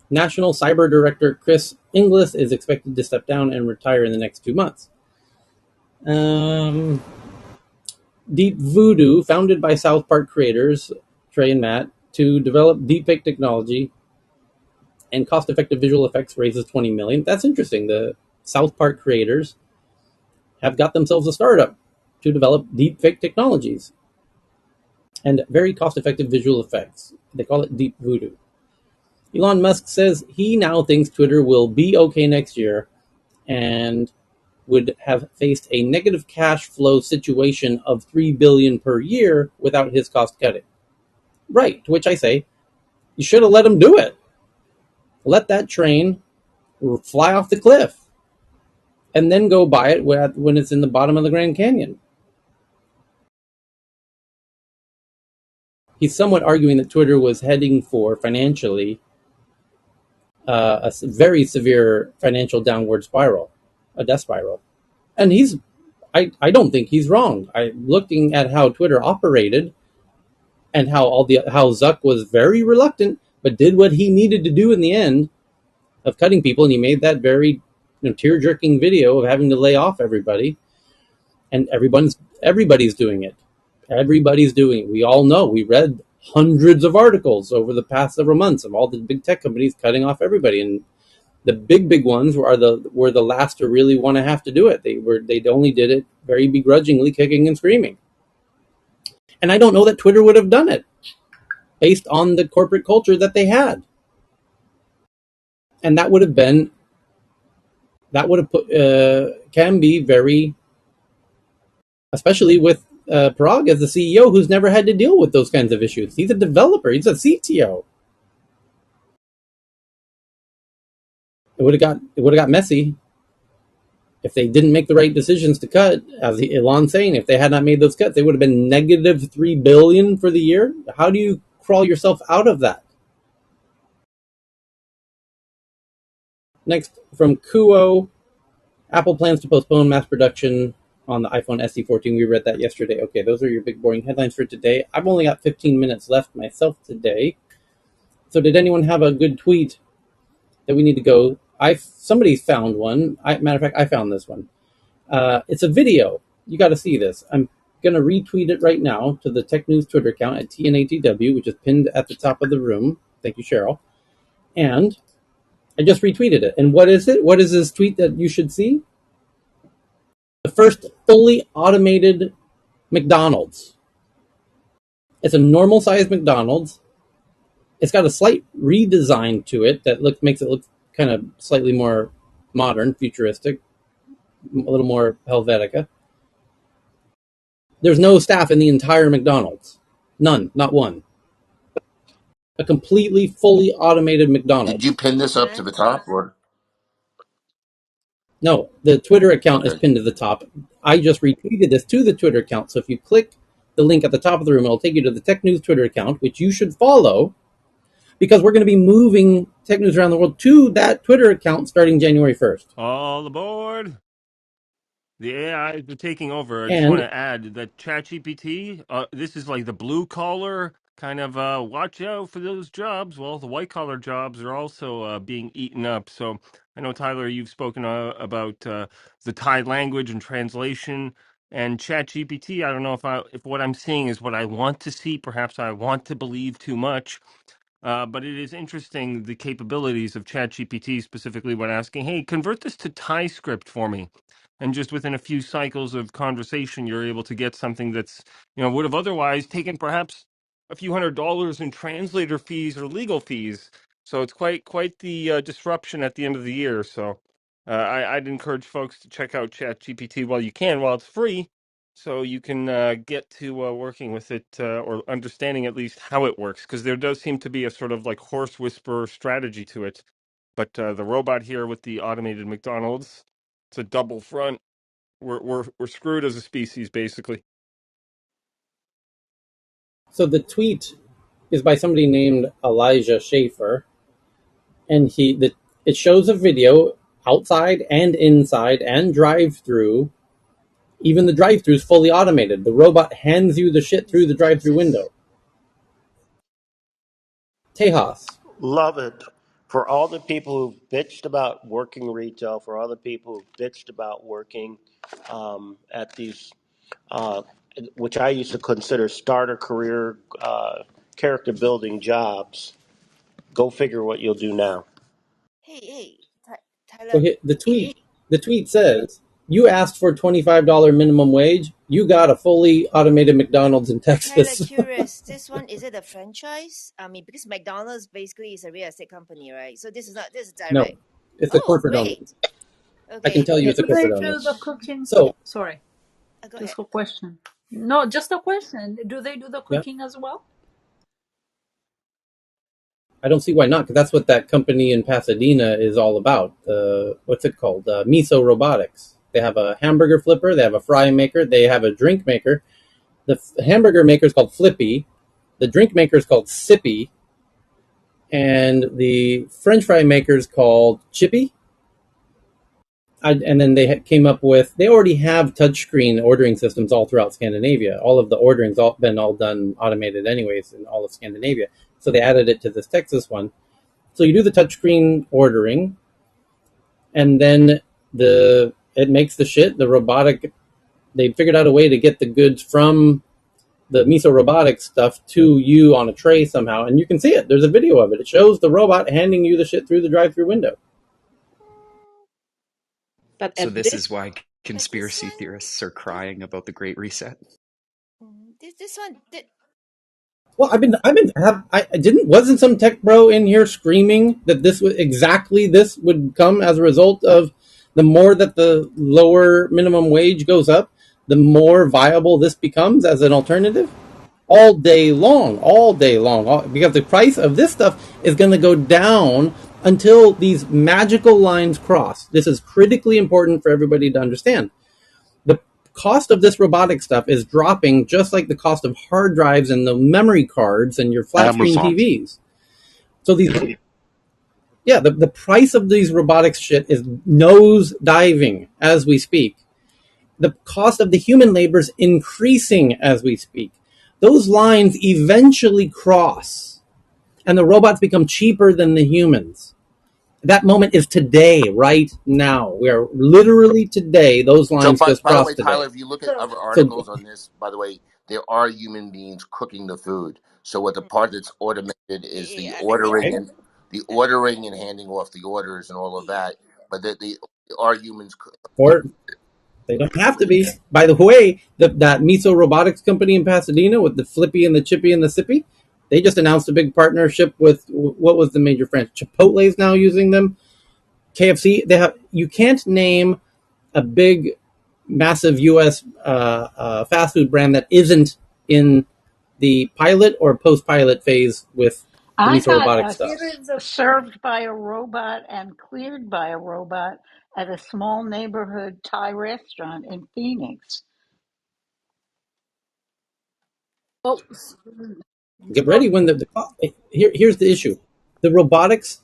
Speaker 1: National Cyber Director Chris Inglis is expected to step down and retire in the next 2 months. Deep Voodoo, founded by South Park creators Trey and Matt, to develop deepfake technology and cost-effective visual effects, raises $20 million. That's interesting. The South Park creators have got themselves a startup to develop deepfake technologies and very cost-effective visual effects. They call it Deep Voodoo. Elon Musk says he now thinks Twitter will be okay next year and would have faced a negative cash flow situation of $3 billion per year without his cost cutting. Right, to which I say, you should have let him do it. Let that train fly off the cliff. and then go buy it when it's in the bottom of the Grand Canyon. He's somewhat arguing that Twitter was heading for financially very severe financial downward spiral, a death spiral. And I don't think he's wrong. Looking at how Twitter operated and how Zuck was very reluctant, but did what he needed to do in the end of cutting people, and he made that very tear jerking video of having to lay off everybody, and everybody's doing it. Everybody's doing it. We all know. We read hundreds of articles over the past several months of all the big tech companies cutting off everybody, and the big ones were the last to really want to have to do it. They only did it very begrudgingly, kicking and screaming. And I don't know that Twitter would have done it based on the corporate culture that they had. And that would have put can be very, especially with Parag as the CEO, who's never had to deal with those kinds of issues. He's a developer. He's a CTO. It would have got messy if they didn't make the right decisions to cut. As Elon's saying, if they had not made those cuts, they would have been negative $3 billion for the year. How do you crawl yourself out of that? Next, from Kuo, Apple plans to postpone mass production on the iPhone SE 14. We read that yesterday. Okay, those are your big boring headlines for today. I've only got 15 minutes left myself today. So did anyone have a good tweet that we need to go? Somebody found one. Matter of fact, I found this one. It's a video. You got to see this. I'm going to retweet it right now to the Tech News Twitter account at TNATW, which is pinned at the top of the room. Thank you, Cheryl. And I just retweeted it. And what is it? What is this tweet that you should see? The first fully automated McDonald's. It's a normal sized McDonald's. It's got a slight redesign to it that makes it look kind of slightly more modern, futuristic, a little more Helvetica. There's no staff in the entire McDonald's. None, not one. A completely fully automated
Speaker 2: Did you
Speaker 1: McDonald's.
Speaker 2: pin this up to
Speaker 4: Uh-huh.
Speaker 2: the top or
Speaker 1: No, the Twitter account is
Speaker 2: okay?
Speaker 1: pinned to the top. I just retweeted this to the Twitter account. So if you click the link at the top of the room, it'll take you to the Tech News Twitter account, which you should follow because we're going to be moving Tech News around the world to that Twitter account starting January 1st.
Speaker 5: All aboard. The AIs are taking over. I just want
Speaker 1: And
Speaker 5: to add that ChatGPT, this is like the blue collar kind of watch out for those jobs. Well, the white collar jobs are also being eaten up. So I know, Tyler, you've spoken about the Thai language and translation and ChatGPT. I don't know if what I'm seeing is what I want to see. Perhaps I want to believe too much. But it is interesting the capabilities of ChatGPT, specifically when asking, "Hey, convert this to Thai script for me," and just within a few cycles of conversation, you're able to get something that's would have otherwise taken perhaps a few $100s in translator fees or legal fees. So it's quite the disruption at the end of the year. So I'd encourage folks to check out ChatGPT while you can, while it's free, so you can get to working with it or understanding at least how it works, because there does seem to be a sort of like horse whisperer strategy to it. But the robot here with the automated McDonald's, it's a double front. We're screwed as a species, basically.
Speaker 1: so the tweet is by somebody named Elijah Schaefer, and it shows a video outside and inside and drive through. Even the drive through is fully automated. The robot hands you the shit through
Speaker 4: It's
Speaker 1: the
Speaker 4: in
Speaker 1: drive through
Speaker 4: Texas.
Speaker 1: window. Tejas.
Speaker 8: Love it. For all the people who've bitched about working retail, for all the people who've bitched about working at these, uh, which I used to consider starter career, character building jobs, go figure what you'll do now.
Speaker 4: Hey,
Speaker 1: So
Speaker 4: Tyler.
Speaker 1: the tweet says, "You asked for $25 minimum wage. You got a fully automated McDonald's in
Speaker 4: Tyler,
Speaker 1: Texas."
Speaker 4: curious. This one, is it a franchise? I mean, because McDonald's basically is a real estate company, right? So this is not, this is
Speaker 1: No,
Speaker 4: direct.
Speaker 1: it's a
Speaker 4: Oh,
Speaker 1: corporate owned.
Speaker 4: great.
Speaker 1: I can
Speaker 4: Okay.
Speaker 1: tell you it's a
Speaker 16: Do they
Speaker 1: corporate
Speaker 16: do
Speaker 1: owner.
Speaker 16: the cooking?
Speaker 1: So
Speaker 16: Sorry,
Speaker 4: Go ahead.
Speaker 16: just a question. No, just a question. Do they do the
Speaker 1: yeah,
Speaker 16: cooking as well?
Speaker 1: I don't see why not, because that's what that company in Pasadena is all about. What's it called? Miso Robotics. They have a hamburger flipper, they have a fry maker, they have a drink maker. The hamburger maker is called Flippy, the drink maker is called Sippy, and the French fry maker is called Chippy. And then they came up with, they already have touchscreen ordering systems all throughout Scandinavia. All of the ordering's been all done automated anyways in all of Scandinavia. So they added it to this Texas one. So you do the touchscreen ordering, and then it makes the shit. The robotic, they figured out a way to get the goods from the Miso Robotics stuff to you on a tray somehow, and you can see it. There's a video of it. It shows the robot handing you the shit through the drive-through window.
Speaker 7: But
Speaker 13: So
Speaker 7: at
Speaker 13: this
Speaker 7: this,
Speaker 13: is why
Speaker 4: But this
Speaker 13: conspiracy
Speaker 4: one,
Speaker 13: theorists are crying about the Great Reset.
Speaker 4: this one,
Speaker 1: Well, I didn't, wasn't some tech bro in here screaming that this was exactly this would come as a result of the more that the lower minimum wage goes up, the more viable this becomes as an alternative? All day long, because the price of this stuff is going to go down until these magical lines cross. This is critically important for everybody to understand. The cost of this robotic stuff is dropping just like the cost of hard drives and the memory cards and your flat screen
Speaker 2: Amazon.
Speaker 1: TVs. So the price of these robotics shit is nose diving as we speak. The cost of the human labor is increasing as we speak. Those lines eventually cross, and the robots become cheaper than the humans. That moment is today, right now. We are literally today. Those
Speaker 2: So,
Speaker 1: lines just
Speaker 2: by the way,
Speaker 1: crossed
Speaker 2: Tyler,
Speaker 1: today.
Speaker 2: if you look at
Speaker 4: so
Speaker 2: other
Speaker 1: So,
Speaker 2: articles on this, by the way, there are human beings cooking the food. So, what the part that's automated is the
Speaker 4: yeah,
Speaker 2: ordering
Speaker 1: right?
Speaker 2: and handing off the orders and all of
Speaker 4: yeah.
Speaker 2: that. But there are humans.
Speaker 1: Or they don't have to be. By the way, that Miso Robotics company in Pasadena with the Flippy and the Chippy and the Sippy, they just announced a big partnership with what was the major franchise? Chipotle is now using them. KFC. They have. You can't name a big, massive U.S. Fast food brand that isn't in the pilot or post-pilot phase with the
Speaker 10: I
Speaker 1: Miso
Speaker 10: got
Speaker 1: Robotics stuff.
Speaker 10: served by a robot and cleared by a robot at a small neighborhood Thai restaurant in Phoenix.
Speaker 7: well,
Speaker 1: Get
Speaker 7: so
Speaker 1: ready when here's the issue: the robotics.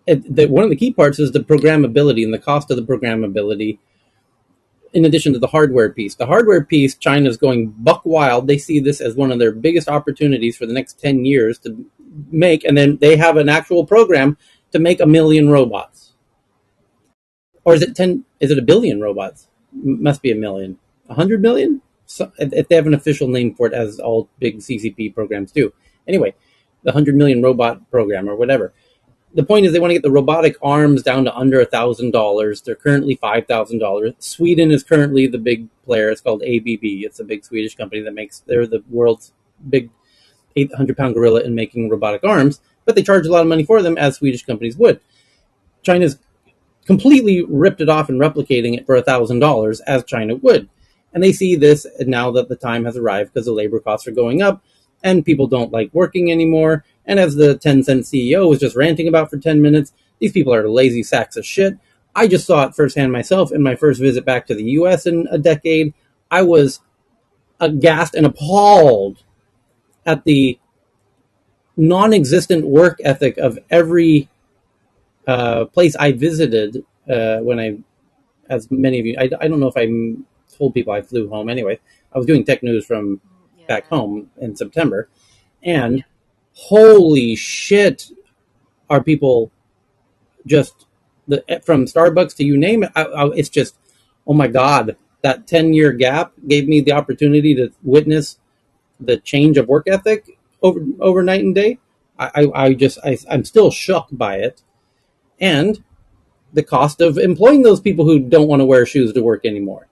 Speaker 1: One of the key parts is the programmability and the cost of the programmability. In addition to the hardware piece, China's going buck wild. They see this as one of their biggest opportunities for the next 10 years to make, and then they have an actual program to make 1 million robots. Or is it 10? Is it 1 billion robots? Must be 1 million. 100 million? So, if they have an official name for it, as all big CCP programs do. Anyway, the 100 million robot program or whatever. The point is they want to get the robotic arms down to under $1,000. They're currently $5,000. Sweden is currently the big player. It's called ABB. It's a big Swedish company that makes. They're the world's big 800-pound gorilla in making robotic arms, but they charge a lot of money for them, as Swedish companies would. China's completely ripped it off and replicating it for $1,000 as China would. And they see this now that the time has arrived because the labor costs are going up and people don't like working anymore. And as the Tencent CEO was just ranting about for 10 minutes, these people are lazy sacks of shit. I just saw it firsthand myself in my first visit back to the US in a decade. I was aghast and appalled at the non existent work ethic of every place I visited when I as many of you, I don't know if I told people I flew home. Anyway, I was doing tech news from back
Speaker 4: Yeah.
Speaker 1: home in September, and holy shit, are people just from Starbucks to you name it? It's just, oh my god, that 10-year gap gave me the opportunity to witness the change of work ethic over night and day. I'm still shook by it, and the cost of employing those people who don't want to wear shoes to work anymore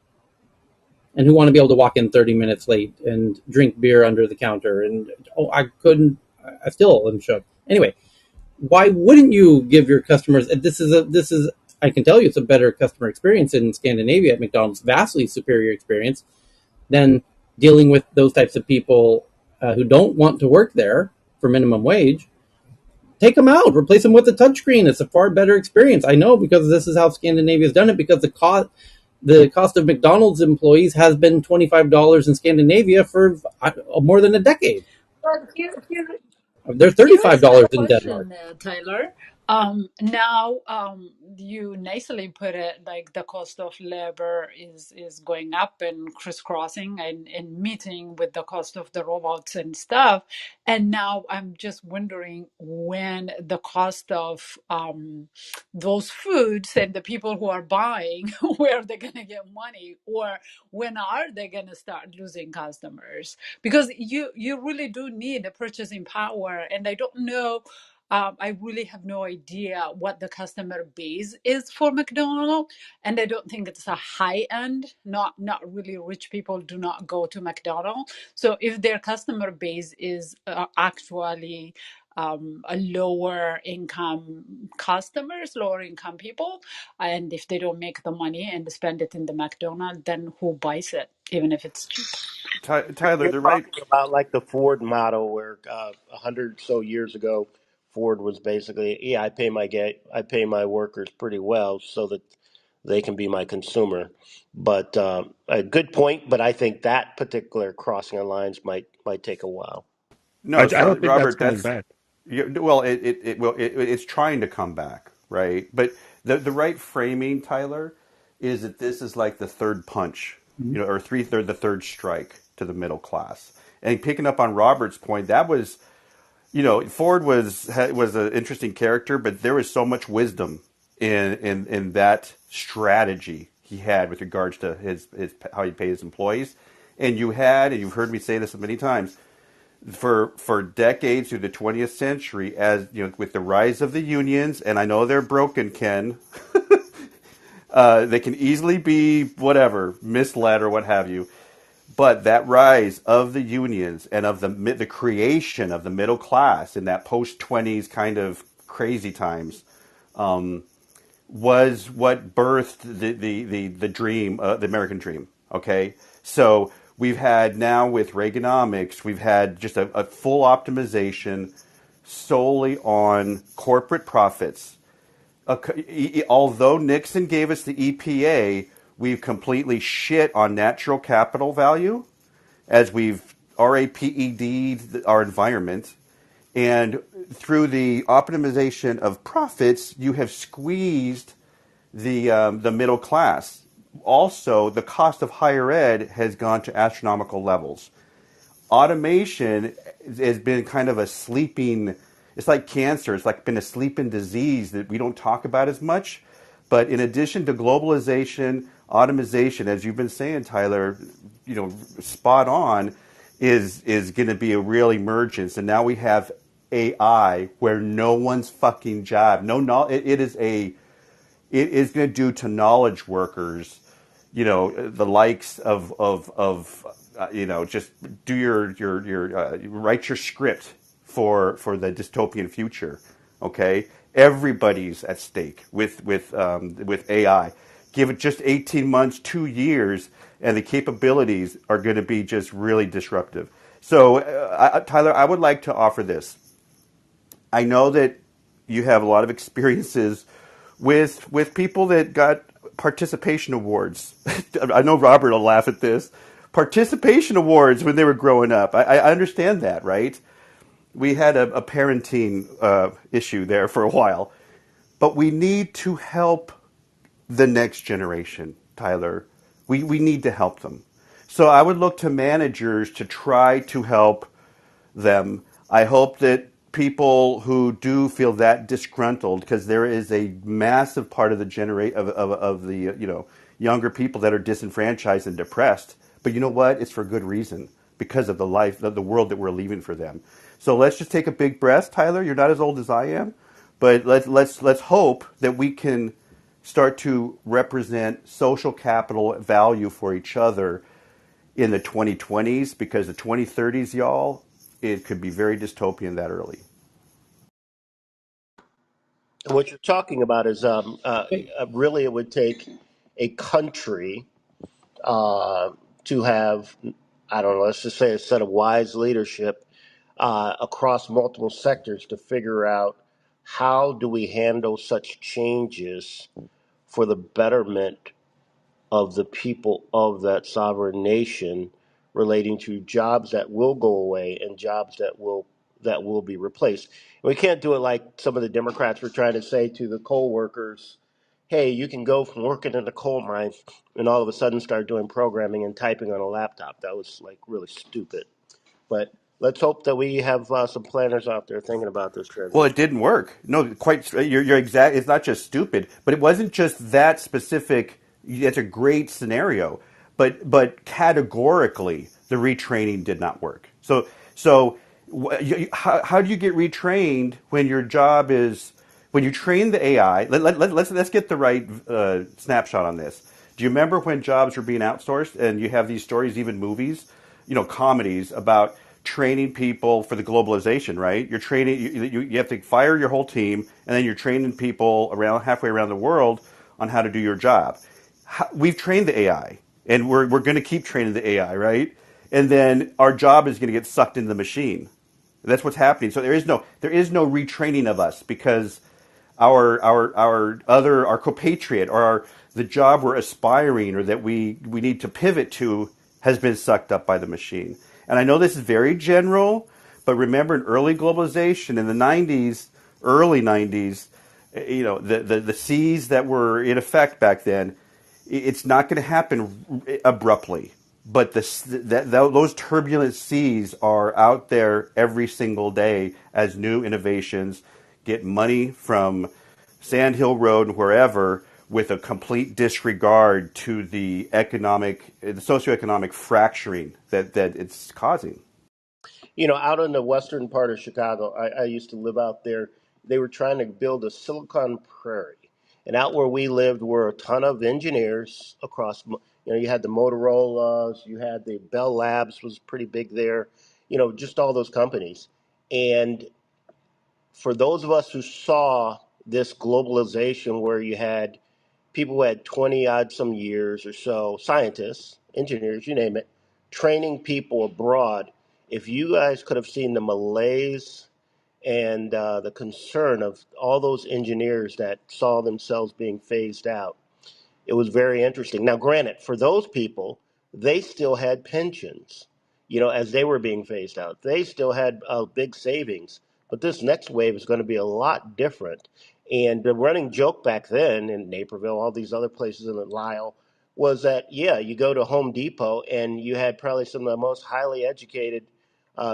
Speaker 1: and who want to be able to walk in 30 minutes late and drink beer under the counter. And I couldn't, I still am shook. Anyway, why wouldn't you give your customers, I can tell you it's a better customer experience in Scandinavia at McDonald's, vastly superior experience than dealing with those types of people who don't want to work there for minimum wage. take them out, replace them with a touchscreen. It's a far better experience. I know because this is how Scandinavia's done it. Because the cost of McDonald's employees has been $25 in Scandinavia for more than a decade.
Speaker 16: But
Speaker 1: They're
Speaker 16: here
Speaker 1: $35
Speaker 16: is my
Speaker 1: in Denmark.
Speaker 16: question, Tyler. Now, you nicely put it like the cost of labor is going up and crisscrossing and meeting with the cost of the robots and stuff. And now I'm just wondering when the cost of those foods and the people who are buying, where are they going to get money, or when are they going to start losing customers? Because you really do need a purchasing power, and I don't know, I really have no idea what the customer base is for McDonald's, and I don't think it's a high end. Not really rich people do not go to McDonald's. So if their customer base is actually a lower income customers, lower income people, and if they don't make the money and spend it in the McDonald's, then who buys it, even if it's cheap?
Speaker 12: Tyler,
Speaker 8: You're
Speaker 12: the right.
Speaker 8: talking about like the Ford model, where 100 so years ago, Ford was basically, yeah, I pay my workers pretty well so that they can be my consumer. But a good point. But I think that particular crossing of lines might take a while.
Speaker 5: I
Speaker 12: No, so
Speaker 5: don't think that's
Speaker 12: Robert,
Speaker 5: coming
Speaker 12: that's
Speaker 5: back.
Speaker 12: well, it's trying to come back, right? But the right framing, Tyler, is that this is like the third punch, or the third strike to the middle class. And picking up on Robert's point, that was, Ford was an interesting character, but there was so much wisdom in that strategy he had with regards to his how he paid his employees. And you've heard me say this many times, for decades through the 20th century, as with the rise of the unions, and I know they're broken, Ken. They can easily be whatever misled or what have you. But that rise of the unions and of the creation of the middle class in that post 20s kind of crazy times was what birthed the dream, the American dream. Okay, so we've had now with Reaganomics, we've had just a full optimization solely on corporate profits. Although Nixon gave us the EPA, we've completely shit on natural capital value as we've RAPED'd our environment. And through the optimization of profits, you have squeezed the middle class. Also, the cost of higher ed has gone to astronomical levels. Automation has been kind of a sleeping. It's like cancer. It's like been a sleeping disease that we don't talk about as much. But in addition to globalization, automation, as you've been saying, Tyler, spot on, is going to be a real emergence. And now we have AI, where no one's fucking job, it is going to do to knowledge workers, the likes of just do your write your script for the dystopian future. Okay, everybody's at stake with AI. Give it just 18 months, 2 years, and the capabilities are going to be just really disruptive. So, Tyler, I would like to offer this. I know that you have a lot of experiences with people that got participation awards. I know Robert will laugh at this. Participation awards when they were growing up. I understand that, right? We had a parenting issue there for a while, but we need to help the next generation, Tyler. We need to help them. So I would look to managers to try to help them. I hope that people who do feel that disgruntled, because there is a massive part of the of the younger people that are disenfranchised and depressed. But you know what? It's for good reason, because of the world that we're leaving for them. So let's just take a big breath, Tyler. You're not as old as I am, but let's hope that we can start to represent social capital value for each other in the 2020s, because the 2030s, y'all, it could be very dystopian that early.
Speaker 8: And what you're talking about is
Speaker 1: Okay.
Speaker 8: really it would take a country uh, to have, I don't know, let's just say a set of wise leadership across multiple sectors to figure out. how do we handle such changes for the betterment of the people of that sovereign nation, relating to jobs that will go away and jobs that will be replaced. We can't do it like some of the Democrats were trying to say to the coal workers, hey, you can go from working in the coal mines and all of a sudden start doing programming and typing on a laptop. That was like really stupid. But let's hope that we have some planners out there thinking about this
Speaker 12: Well, it
Speaker 8: transition.
Speaker 12: didn't work. No, quite. You're exact. It's not just stupid, but it wasn't just that specific. That's a great scenario, but categorically, the retraining did not work. How do you get retrained when your job is when you train the AI? Let's get the right snapshot on this. Do you remember when jobs were being outsourced, and you have these stories, even movies, comedies about training people for the globalization, right? You're training, you have to fire your whole team, and then you're training people around halfway around the world on how to do your job. We've trained the AI, and we're going to keep training the AI, right? And then our job is going to get sucked into the machine. That's what's happening. So there is no retraining of us because our compatriot or the job we're aspiring or that we need to pivot to has been sucked up by the machine. And I know this is very general, but remember in early globalization in the 90s, early 90s, the C's that were in effect back then, it's not going to happen abruptly. But those turbulent seas are out there every single day as new innovations get money from Sand Hill Road and wherever with a complete disregard to the socioeconomic fracturing that it's causing.
Speaker 8: Out in the western part of Chicago, I used to live out there. They were trying to build a Silicon Prairie. And out where we lived were a ton of engineers across, you had the Motorola's, you had the Bell Labs was pretty big there, just all those companies. And for those of us who saw this globalization where you had people who had 20 odd some years or so, scientists, engineers, you name it, training people abroad. If you guys could have seen the malaise and the concern of all those engineers that saw themselves being phased out, it was very interesting. Now, granted, for those people, they still had pensions, as they were being phased out. They still had big savings. But this next wave is going to be a lot different. And the running joke back then in Naperville, all these other places in Lisle, was that, yeah, you go to Home Depot and you had probably some of the most highly educated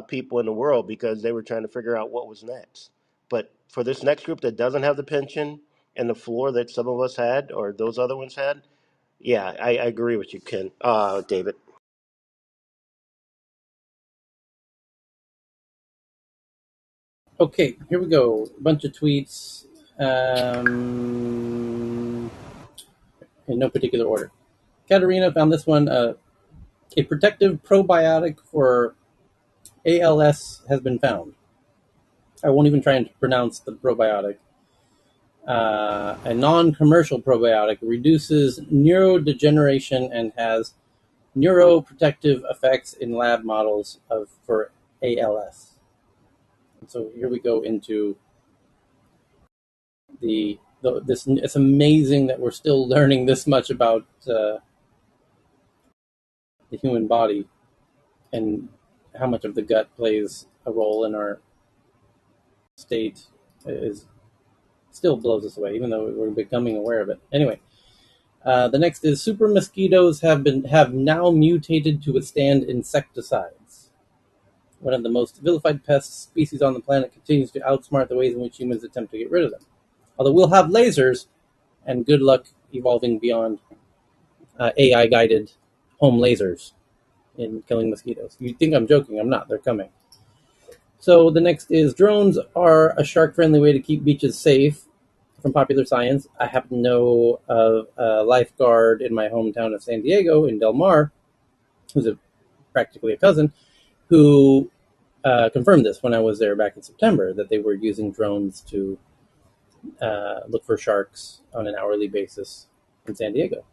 Speaker 8: people in the world because they were trying to figure out what was next. But for this next group that doesn't have the pension, and the floor that some of us had or those other ones had. Yeah, I agree with you, Ken. David.
Speaker 1: Okay, here we go. A bunch of tweets um, in no particular order. Katerina found this one. A protective probiotic for ALS has been found. I won't even try and pronounce the probiotic. A non-commercial probiotic reduces neurodegeneration and has neuroprotective effects in lab models for ALS. So here we go into this. It's amazing that we're still learning this much about the human body and how much of the gut plays a role in our state is still blows us away, even though we're becoming aware of it. Anyway, the next is super mosquitoes have now mutated to withstand insecticides. One of the most vilified pest species on the planet continues to outsmart the ways in which humans attempt to get rid of them. Although we'll have lasers, and good luck evolving beyond AI guided home lasers in killing mosquitoes. You think I'm joking? I'm not. They're coming. So the next is drones are a shark friendly way to keep beaches safe. From Popular Science, I happen to know of a lifeguard in my hometown of San Diego in Del Mar, who's practically a cousin, who confirmed this when I was there back in September, that they were using drones to look for sharks on an hourly basis in San Diego.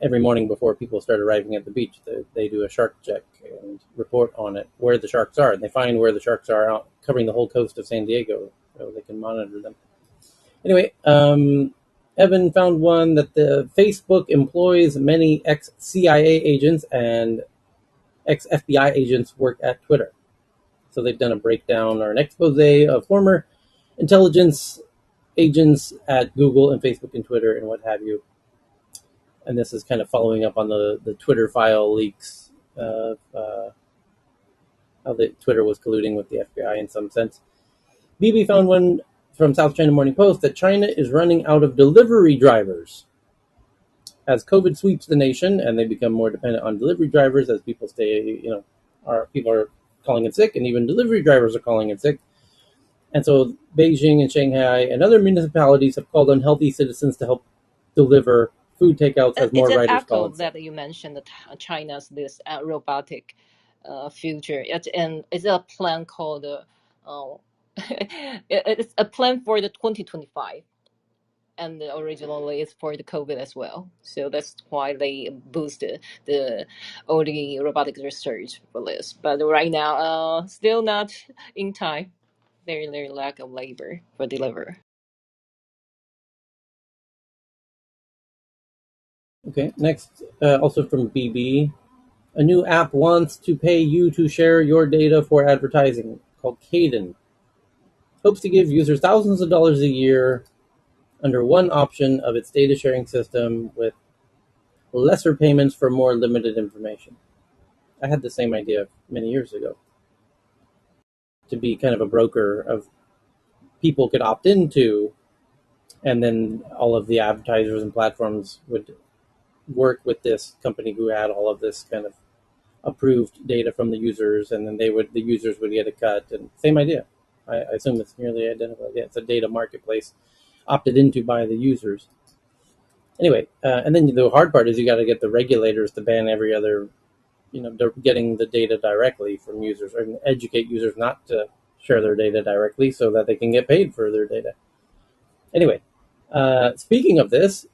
Speaker 1: every morning before people start arriving at the beach, they do a shark check and report on it, where the sharks are. And they find where the sharks are out covering the whole coast of San Diego, so they can monitor them. Anyway, Evan found one that the Facebook employs many ex-CIA agents and ex-FBI agents work at Twitter. So they've done a breakdown or an expose of former intelligence agents at Google and Facebook and Twitter and what have you. And this is kind of following up on the Twitter file leaks of how the Twitter was colluding with the FBI in some sense. BB found one from South China Morning Post that China is running out of delivery drivers. As COVID sweeps the nation and they become more dependent on delivery drivers, as people people are calling in sick, and even delivery drivers are calling in sick. And so Beijing and Shanghai and other municipalities have called on healthy citizens to help deliver food takeouts as
Speaker 7: It's
Speaker 1: more
Speaker 7: an
Speaker 1: riders call
Speaker 7: echo
Speaker 1: in sick.
Speaker 7: that you mentioned that China's this robotic future. It's a plan called it's a plan for the 2025, and originally it's for the COVID as well. So that's why they boosted the all the robotic research for this. But right now, still not in time. Very lack of labor for deliver.
Speaker 1: Okay, next, also from BB, a new app wants to pay you to share your data for advertising called Caden. Hopes to give users thousands of dollars a year under one option of its data sharing system with lesser payments for more limited information. I had the same idea many years ago, to be kind of a broker of people could opt into, and then all of the advertisers and platforms would work with this company who had all of this kind of approved data from the users, and then the users would get a cut. And same idea. I assume it's nearly identical. Yeah, it's a data marketplace opted into by the users. Anyway, and then the hard part is you got to get the regulators to ban every other, getting the data directly from users, or educate users not to share their data directly so that they can get paid for their data. Anyway, speaking of this,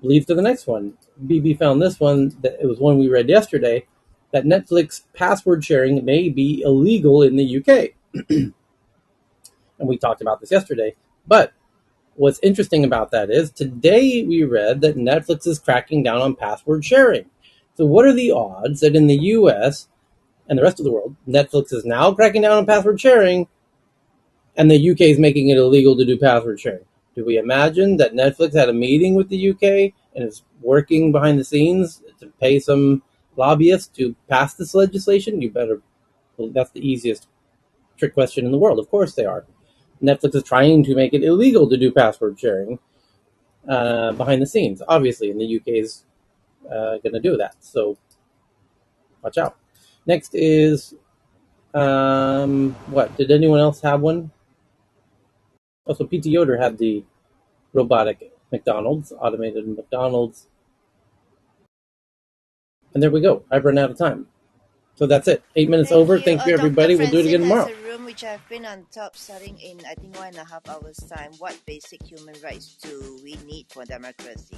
Speaker 1: leads to the next one. BB found this one, that it was one we read yesterday, that Netflix password sharing may be illegal in the UK. And we talked about this yesterday. But what's interesting about that is today we read that Netflix is cracking down on password sharing. So what are the odds that in the US and the rest of the world, Netflix is now cracking down on password sharing, and the UK is making it illegal to do password sharing? Do we imagine that Netflix had a meeting with the UK and is working behind the scenes to pay some lobbyists to pass this legislation? You better. Well, that's the easiest trick question in the world. Of course they are. Netflix is trying to make it illegal to do password sharing behind the scenes, obviously, and the UK is going to do that. So watch out. Next is what? Did anyone else have one? Also, PT Yoder had the robotic McDonald's, automated McDonald's. And there we go. I've run out of time. So that's it. 8 minutes
Speaker 4: Thank
Speaker 1: over.
Speaker 4: you.
Speaker 1: Thank you,
Speaker 4: Dr.
Speaker 1: everybody. We'll do it again
Speaker 4: Francine has
Speaker 1: tomorrow.
Speaker 4: a room which I've been on top starting in, I think, 1.5 hours' time. What basic human rights do we need for democracy?